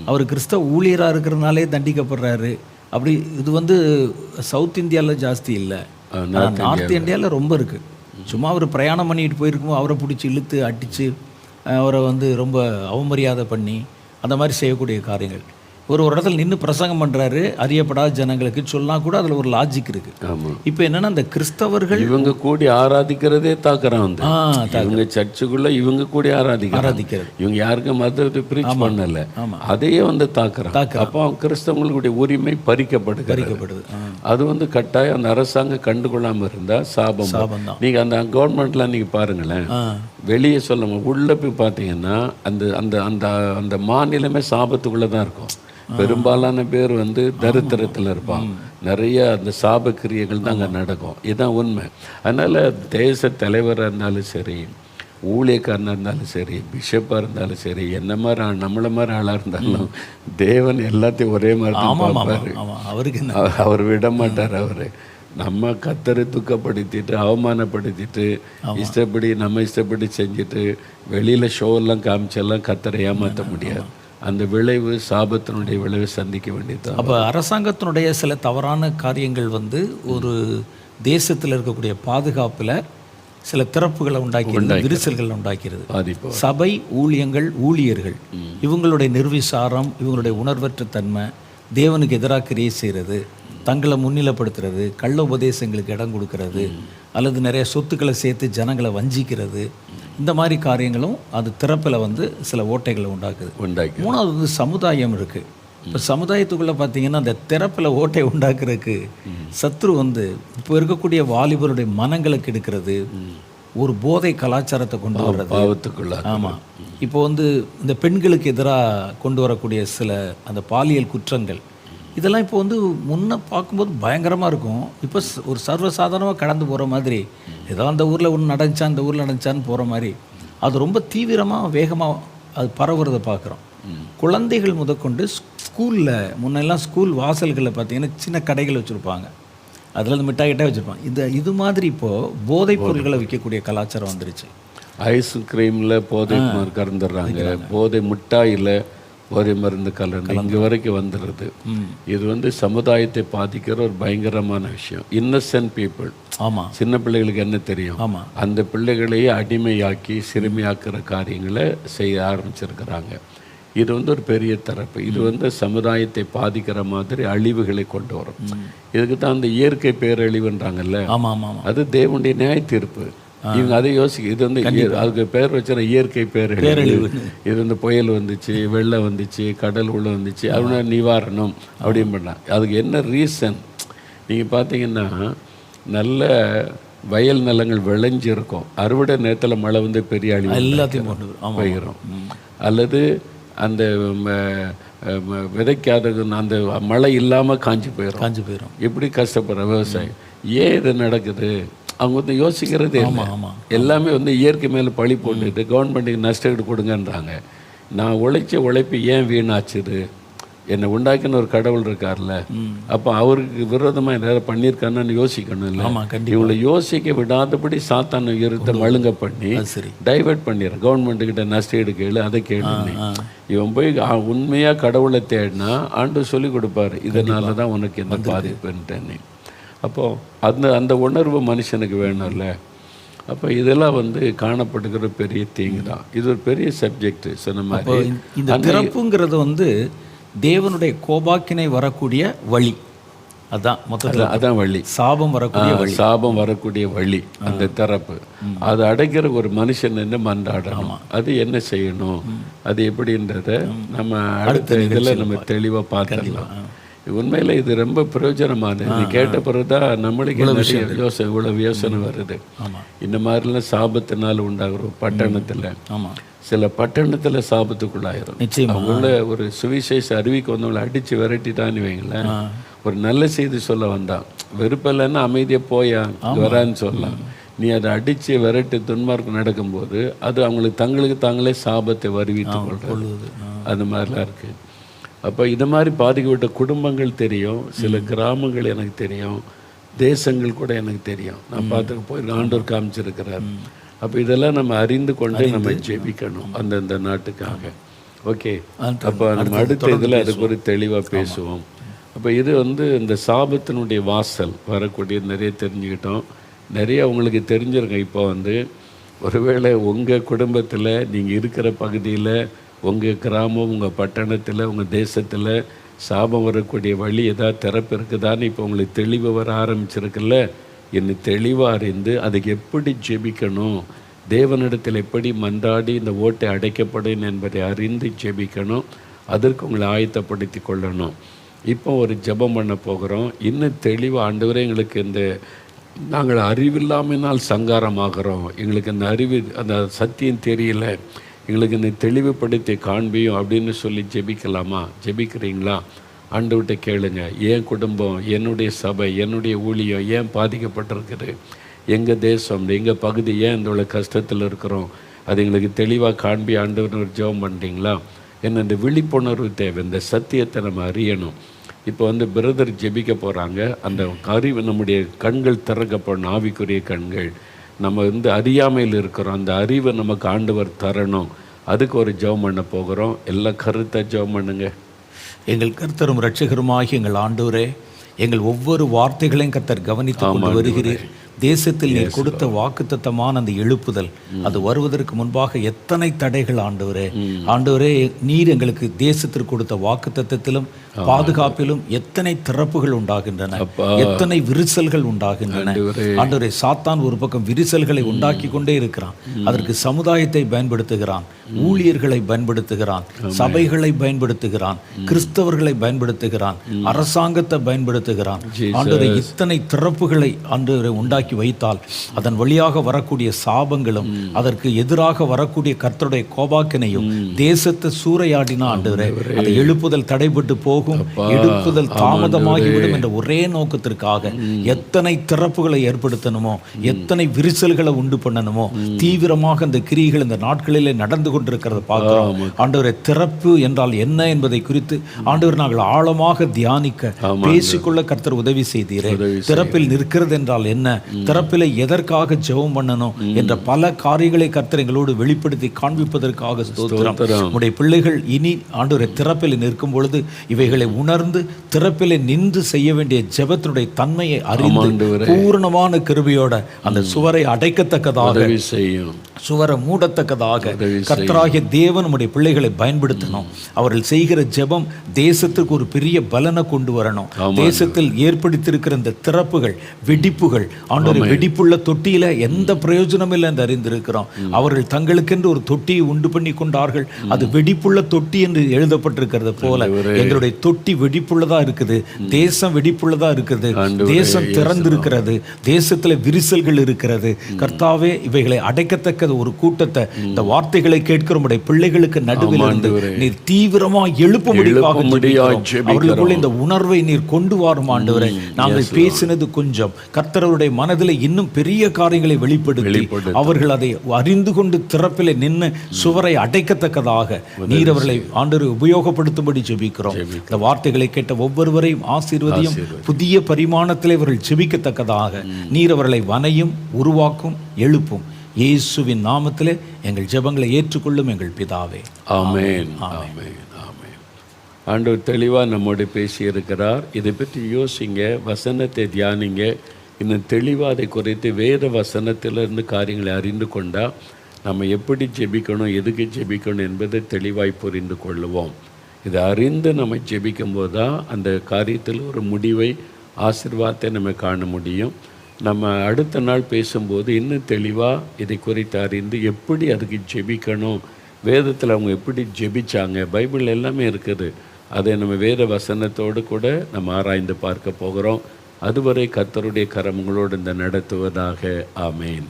அவர் கிறிஸ்தவ ஊழியராக இருக்கிறதுனாலே தண்டிக்கப்படுறாரு. அப்படி இது வந்து சவுத் இந்தியாவில் ஜாஸ்தி இல்லை, நார்த் இந்தியாவில் ரொம்ப இருக்குது. சும்மா அவர் பிரயாணம் பண்ணிட்டு போயிருக்கும்போது அவரை பிடிச்சி இழுத்து அடித்து அவரை வந்து ரொம்ப அவமரியாதை பண்ணி அந்த மாதிரி செய்யக்கூடிய காரியங்கள். ஒரு இடத்துல நின்று பிரசங்கம் பண்ணுறாரு, அறியப்படாத ஜனங்களுக்கு சொன்னா கூட அதில் ஒரு லாஜிக் இருக்குது. இப்போ என்னென்னா இந்த கிறிஸ்தவர்கள் இவங்க கூடி ஆராதிக்கிறதே தாக்குறான். இவங்க சர்ச்சுக்குள்ள இவங்க கூடி ஆராதிக்கிறது, இவங்க யாருக்கும் மதத்தை பிரீச் பண்ணல, அதையே வந்து தாக்குறான். அப்போ அவங்க கிறிஸ்தவங்களுடைய உரிமை பறிக்கப்படுது. அது வந்து கட்டாயம் அந்த அரசாங்கம் கண்டுகொள்ளாமல் இருந்தால் சாபம் தான். நீங்கள் அந்த கவர்மெண்ட்லாம் நீங்கள் பாருங்களேன், வெளியே சொல்ல உள்ளே போய் பார்த்தீங்கன்னா அந்த அந்த அந்த அந்த மாநிலமே சாபத்துக்குள்ளே தான் இருக்கும். பெரும்பாலான பேர் வந்து தரித்திரத்தில் இருப்பான். நிறைய அந்த சாபக்கிரியைகள் தான் அங்கே நடக்கும். இதுதான் உண்மை. அதனால் தேச தலைவராக இருந்தாலும் சரி, ஊழியக்காரனாக இருந்தாலும் சரி, பிஷப்பாக இருந்தாலும் சரி, என்ன மாதிரி நம்மளை மாதிரி ஆளாக இருந்தாலும் தேவன் எல்லாத்தையும் ஒரே மாதிரி தான் பார்ப்பார். அவருக்கு அவர் விட மாட்டார். அவர் நம்ம கத்தரை துக்கப்படுத்திட்டு அவமானப்படுத்திட்டு நம்ம இஷ்டப்படி செஞ்சுட்டு வெளியில் ஷோவெல்லாம் காமிச்செல்லாம் கத்தரை ஏமாற்ற முடியாது. அந்த விளைவு சாபத்தினுடைய விளைவை சந்திக்க வேண்டியது. அப்போ அரசாங்கத்தினுடைய சில தவறான காரியங்கள் வந்து ஒரு தேசத்தில் இருக்கக்கூடிய பாதுகாப்பில் சில திறப்புகளை உண்டாக்கிறது, விரிசல்களை உண்டாக்கிறது. சபை ஊழியர்கள் இவங்களுடைய நிர்விசாரம், இவங்களுடைய உணர்வற்ற தன்மை, தேவனுக்கு எதிராக கிரியை செய்கிறது, தங்களை முன்னிலைப்படுத்துறது, கள்ள உபதேசங்களுக்கு இடம் கொடுக்கறது, அல்லது நிறைய சொத்துக்களை சேர்த்து ஜனங்களை வஞ்சிக்கிறது, இந்த மாதிரி காரியங்களும் அது திறப்பில் வந்து சில ஓட்டைகளை உண்டாக்குது. மூணாவது வந்து சமுதாயம் இருக்குது. இப்போ சமுதாயத்துக்குள்ளே பார்த்தீங்கன்னா அந்த திறப்பில் ஓட்டை உண்டாக்குறதுக்கு சத்ரு வந்து இப்போ இருக்கக்கூடிய வாலிபருடைய மனங்களை கெடுக்கிறது, ஒரு போதை கலாச்சாரத்தை கொண்டு வர்றது. ஆமாம். இப்போ வந்து இந்த பெண்களுக்கு எதிராக கொண்டு வரக்கூடிய சில அந்த பாலியல் குற்றங்கள், இதெல்லாம் இப்போ வந்து முன்ன பார்க்கும்போது பயங்கரமாக இருக்கும். இப்போ ஒரு சர்வசாதாரணமாக கடந்து போகிற மாதிரி, ஏதோ அந்த ஊரில் ஒன்று நடந்துச்சா அந்த ஊரில் நடந்துச்சான்னு போகிற மாதிரி அது ரொம்ப தீவிரமாக வேகமாக அது பரவுறதை பார்க்குறோம். குழந்தைகள் முதற்கொண்டு ஸ்கூலில், முன்னெல்லாம் ஸ்கூல் வாசல்களில் பார்த்திங்கன்னா சின்ன கடைகள் வச்சுருப்பாங்க, அதில் இந்த மிட்டாய் வச்சுருப்பாங்க. இது மாதிரி இப்போது போதைப் பொருட்களை விற்கக்கூடிய கலாச்சாரம் வந்துருச்சு. ஐஸ்கிரீமில் போதை கறந்துடுறாங்க, போதை மிட்டாயில் போதை மருந்து கலந்து இங்கே வரைக்கும் வந்துடுறது. இது வந்து சமுதாயத்தை பாதிக்கிற ஒரு பயங்கரமான விஷயம். இன்னசென்ட் பீப்புள், ஆமாம், சின்ன பிள்ளைகளுக்கு என்ன தெரியும், ஆமாம், அந்த பிள்ளைகளையே அடிமையாக்கி சிறுமியாக்குற காரியங்களை செய்ய ஆரம்பிச்சிருக்கிறாங்க. இது வந்து ஒரு பெரிய தரப்பு. இது வந்து சமுதாயத்தை பாதிக்கிற மாதிரி அழிவுகளை கொண்டு வரும். இதுக்கு தான் அந்த இயற்கை பேரழிவுன்றாங்கல்ல, அது தேவனுடைய நியாய தீர்ப்பு. இவங்க அதை யோசிக்க, இது வந்து அதுக்கு பேர் வச்சுற இயற்கை பேரழிவு. இது வந்து புயல் வந்துச்சு, வெள்ளம் வந்துச்சு, கடல் உள்ள வந்துச்சு, அதோட நிவாரணம் அப்படின்னு பண்ணால் அதுக்கு என்ன ரீசன்? நீங்கள் பார்த்தீங்கன்னா நல்ல வயல் நிலங்கள் விளைஞ்சிருக்கும், அறுவடை நேரத்தில் மழை வந்து பெரிய அழிவு எல்லாத்தையும் போயிடும். அல்லது அந்த விதைக்காத அந்த மழை இல்லாமல் காஞ்சி போயிடும். இப்படி கஷ்டப்படுற விவசாயம். ஏன் இது நடக்குது? அவங்க வந்து யோசிக்கிறதே இல்லை. எல்லாமே வந்து இயற்கை மேலே பழி போட்டுட்டு கவர்மெண்ட்டுக்கு நஷ்டஈடு கொடுங்கன்றாங்க. நான் உழைச்ச உழைப்பு ஏன் வீணாச்சுது? என்னை உண்டாக்கின ஒரு கடவுள் இருக்கார்ல, அப்போ அவருக்கு விரோதமாக எல்லாரும் பண்ணியிருக்கான்னு யோசிக்கணும் இல்லை? ஆமாம், கண்டிப்பாக. இவங்களை யோசிக்க விடாதபடி சாத்தான் உயரத்தை மழுங்க பண்ணி சரி, டைவெர்ட் பண்ணிடுறேன். கவர்மெண்ட்டுக்கிட்ட நஷ்டஈடு கேளு, அதை கேளுன்னு. இவன் போய் உண்மையாக கடவுளை தேடினா ஆண்டு சொல்லி கொடுப்பாரு, இதனால தான் உனக்கு எந்த பாதிப்புன்ட்டேன்னு. அப்போது அந்த உணர்வு மனுஷனுக்கு வேணும்ல. அப்போ இதெல்லாம் காணப்படுகிற பெரிய தீங்கு தான். இது ஒரு பெரிய சப்ஜெக்ட் சொன்ன மாதிரி. இந்த திறப்புங்கிறது தேவனுடைய கோபாக்கினை வரக்கூடிய வழி. அதான் மொத்தத்தில் அதான் வழி. சாபம் வரக்கூடிய வழி. சாபம் வரக்கூடிய வழி அந்த திறப்பு. அது அடைக்கிற ஒரு மனுஷன் என்ன மன்றாடணும், அது என்ன செய்யணும், அது எப்படின்றத நம்ம அடுத்த இதில் நம்ம தெளிவாக பார்த்துடலாம். உண்மையில் இது ரொம்ப பிரயோஜனமானது. இது கேட்ட பிறகுதான் நம்மளுக்கு இவ்வளவு யோசனை வருது. இந்த மாதிரிலாம் சாபத்தினால் உண்டாகிறோம் பட்டணத்தில். சில பட்டணத்தில் சாபத்துக்குள்ளாயிரும். அவங்கள ஒரு சுவிசேஷ அறிவிக்கு வந்தவங்களை அடித்து விரட்டிட்டான்னு வைங்களேன். ஒரு நல்ல செய்தி சொல்ல வந்தான், வெறுப்பில்லைன்னா அமைதியாக போயா வரான்னு சொல்லலாம். நீ அதை அடித்து விரட்டி துன்மார்க்கம் நடக்கும்போது அது அவங்களுக்கு தங்களுக்கு தாங்களே சாபத்தை வருவித்து கொள்றது. அது மாதிரிலாம் இருக்குது. அப்போ இது மாதிரி பாதிக்கப்பட்ட குடும்பங்கள் தெரியும், சில கிராமங்கள் எனக்கு தெரியும், தேசங்கள் கூட எனக்கு தெரியும். நான் பார்த்துக்க போய் ஆண்டவர் காமிச்சிருக்கிறார். அப்போ இதெல்லாம் நம்ம அறிந்து கொண்டு நம்ம ஜெபிக்கணும் அந்தந்த நாட்டுக்காக. ஓகே, அப்போ நம்ம அடுத்த இதில் அது குறித்து தெளிவாக பேசுவோம். அப்போ இது இந்த சாபத்தினுடைய வாசல் வரக்கூடிய நிறைய தெரிஞ்சுக்கிட்டோம். நிறைய உங்களுக்கு தெரிஞ்சிருங்க. இப்போ ஒருவேளை உங்கள் குடும்பத்தில் நீங்கள் இருக்கிற பகுதியில், உங்கள் கிராமம், உங்கள் பட்டணத்தில், உங்கள் தேசத்தில் சாபம் வரக்கூடிய வழி ஏதாவது திறப்பு இருக்குதான்னு இப்போ உங்களுக்கு தெளிவு வர ஆரம்பிச்சிருக்குல்ல. என்னை தெளிவாக அறிந்து அதுக்கு எப்படி ஜெபிக்கணும், தேவனிடத்தில் எப்படி மன்றாடி இந்த ஓட்டை அடைக்கப்படும் என்பதை அறிந்து ஜெபிக்கணும். அதற்கு உங்களை ஆயத்தப்படுத்தி கொள்ளணும். இப்போ ஒரு ஜெபம் பண்ண போகிறோம். இன்னும் தெளிவாக ஆண்டவரே எங்களுக்கு நாங்கள் அறிவில்லாமல் சங்காரமாகிறோம், எங்களுக்கு அந்த அறிவு அந்த சத்தியம் தெரியல, எங்களுக்கு இந்த தெளிவுபடுத்தி காண்பியும் அப்படின்னு சொல்லி ஜெபிக்கலாமா? ஜெபிக்கிறீங்களா? ஆண்டவர்கிட்ட கேளுங்க. என் குடும்பம், என்னுடைய சபை, என்னுடைய ஊழியம் ஏன் பாதிக்கப்பட்டிருக்குது, எங்கள் தேசம், எங்கள் பகுதி ஏன் இந்த கஷ்டத்தில் இருக்கிறோம், அது எங்களுக்கு தெளிவாக காண்பி ஆண்டவர் ஒரு ஜெபம் பண்ணுறீங்களா? என்ன இந்த விழிப்புணர்வு தேவை, இந்த சத்தியத்தை நம்ம அறியணும். இப்போ பிரதர் ஜெபிக்க போகிறாங்க. அந்த அறிவு நம்முடைய கண்கள் திறக்கப்படணும், ஆவிக்குரிய கண்கள். நம்ம அறியாமையில் இருக்கிறோம், அந்த அறிவை நமக்கு ஆண்டவர் தரணும். அதுக்கு ஒரு ஜெபம் பண்ண போகிறோம். எல்லாம் கருத்தை ஜெபம் பண்ணுங்க. எங்கள் கர்த்தரும் இரட்சகருமாகி எங்கள் ஆண்டவரே, எங்கள் ஒவ்வொரு வார்த்தைகளையும் கர்த்தர் கவனித்து கொண்டு வருகிறீர். தேசத்தில் நீர் கொடுத்த வாக்குத்தத்தமான அந்த எழுப்புதல் அது வருவதற்கு முன்பாக எத்தனை தடைகள் ஆண்டவரே. ஆண்டவரே, நீர் எங்களுக்கு தேசத்திற்கு கொடுத்த வாக்குத்தத்தத்திலும் பாதுகாப்பிலும் எத்தனை திறப்புகள் உண்டாகின்றன, எத்தனை விரிசல்கள் உண்டாகின்றன. ஆண்டவரே, சாத்தான் ஒரு பக்கம் விரிசல்களை உண்டாக்கி கொண்டே இருக்கிறான். அதற்கு சமுதாயத்தை பயன்படுத்துகிறான், ஊழியர்களை பயன்படுத்துகிறான், சபைகளை பயன்படுத்துகிறான், கிறிஸ்தவர்களை பயன்படுத்துகிறான், அரசாங்கத்தை பயன்படுத்துகிறான். ஆண்டவரே, இத்தனை திறப்புகளை ஆண்டவரே உண்டாக்கி வைத்தால் அதன் வழியாக வரக்கூடிய சாபங்களும் அதற்கு எதிராக வரக்கூடிய கர்த்தருடைய கோபாக்கினையும் தேசத்தை சூறையாடினா ஆண்டவரே, அந்த எழுப்புதல் தடைபட்டு போகும், எழுப்புதல் தாமதமாகிவிடும் என்ற ஒரே நோக்கத்திற்காக எத்தனை திறப்புகளை ஏற்படுத்தணுமோ, எத்தனை விரிசல்களை உண்டு பண்ணணுமோ, தீவிரமாக அந்த கிரிகள் இந்த நாட்களிலே நடந்து கொண்டிருக்கிறத பார்க்கிறோம். ஆண்டவரே, திறப்பு என்றால் என்ன என்பதை குறித்து ஆண்டவர் நாங்கள் ஆழமாக தியானிக்க பேசிக்கொள்ள கர்த்தர் உதவி செய்தீரே. திறப்பில் நிற்கிறது என்றால் என்ன, திறப்பில் எதற்காக ஜெபம் பண்ணணும் என்ற பல காரியங்களை கர்த்தர் எங்களோடு வெளிப்படுத்தி காண்பிப்பதற்காக ஸ்தோத்திரம். உடைய பிள்ளைகள் இனி ஆண்டவரே திறப்பில் நிற்கும் பொழுது இவைகளை உணர்ந்து திறப்பில் நின்று செய்ய வேண்டிய ஜெபத்தினுடைய தன்மையை அறிந்து பூர்ணமான கிருபையோட அந்த சுவரை அடைக்கத்தக்கதாக, சுவரை மூடத்தக்கதாக கர்த்தராகிய தேவன் நம்முடைய பிள்ளைகளை பயன்படுத்தணும். அவர்கள் செய்கிற ஜெபம் தேசத்துக்கு ஒரு பெரிய பலனை கொண்டு வரணும். தேசத்தில் ஏற்படுத்தியிருக்கிற இந்த திறப்புகள், வெடிப்புகள், ஆண்டவரே, வெடிப்புள்ள தொட்டியில எந்த பிரயோஜனம் இல்லை என்று அறிந்திருக்கிறோம். அவர்கள் தங்களுக்கென்று ஒரு தொட்டியை உண்டு பண்ணி கொண்டார்கள். அது வெடிப்புள்ள தொட்டி என்று எழுதப்பட்டிருக்கிறது போல எங்களுடைய தொட்டி வெடிப்புள்ளதா இருக்குது, தேசம் வெடிப்புள்ளதா இருக்குது, தேசம் திறந்திருக்கிறது, தேசத்துல விரிசல்கள் இருக்கிறது. கர்த்தாவே, இவைகளை அடைக்கத்தக்க ஒரு கூட்டத்தை இந்த வார்த்தைகளை கேட்கிற உடைய பிள்ளைகளுக்கு நடுவில் இருந்து நீர் தீவிரமா எழுப்பும்படியாக அவர்களுக்குள்ள இந்த உணர்வை நீர் கொண்டு வரும் ஆண்டவரே. நாங்கள் பேசினது கொஞ்சம், கர்த்தருடைய மன மனதில் இன்னும் பெரிய காரியங்களை வெளிப்படுத்தி அவர்கள் அதை அறிந்து கொண்டு திறப்பில் நின்று சுவரை அடைக்கத்தக்கதாக நீர் அவர்களை ஆண்டவரை உபயோகப்படுத்தும்படி ஜெபிக்கிறோம். இந்த வார்த்தைகளை கேட்ட ஒவ்வொருவரையும் ஆசீர்வதியும். புதிய பரிமாணத்தில் இவர்கள் ஜெபிக்கத்தக்கதாக நீர் அவர்களை வனையும் உருவாக்கும் எழுப்பும். இயேசுவின் நாமத்திலே எங்கள் ஜெபங்களை ஏற்றுக்கொள்ளும் எங்கள் பிதாவே. ஆமென். ஆமென். ஆமென். ஆண்டவர் தெளிவாக நம்மோடு பேசியிருக்கிறார். இதை பற்றி யோசிங்க, வசனத்தை தியானிங்க. இன்னும் தெளிவாக அதை குறித்து வேறு வசனத்திலிருந்து காரியங்களை அறிந்து கொண்டால் நம்ம எப்படி ஜெபிக்கணும், எதுக்கு ஜெபிக்கணும் என்பதை தெளிவாய் புரிந்து கொள்ளுவோம். இதை அறிந்து நம்ம ஜெபிக்கும் போது தான் அந்த காரியத்தில் ஒரு முடிவை, ஆசீர்வாதத்தை நம்ம காண முடியும். நம்ம அடுத்த நாள் பேசும்போது இன்னும் தெளிவாக இதை குறித்து அறிந்து எப்படி அதுக்கு ஜெபிக்கணும், வேதத்தில் அவங்க எப்படி ஜெபிச்சாங்க, பைபிள் எல்லாமே இருக்குது. அதை நம்ம வேறு வசனத்தோடு கூட நம்ம ஆராய்ந்து பார்க்க போகிறோம். அதுவரை கர்த்தருடைய கரம் உங்களோடு இந்த நடத்துவதாக. ஆமேன்.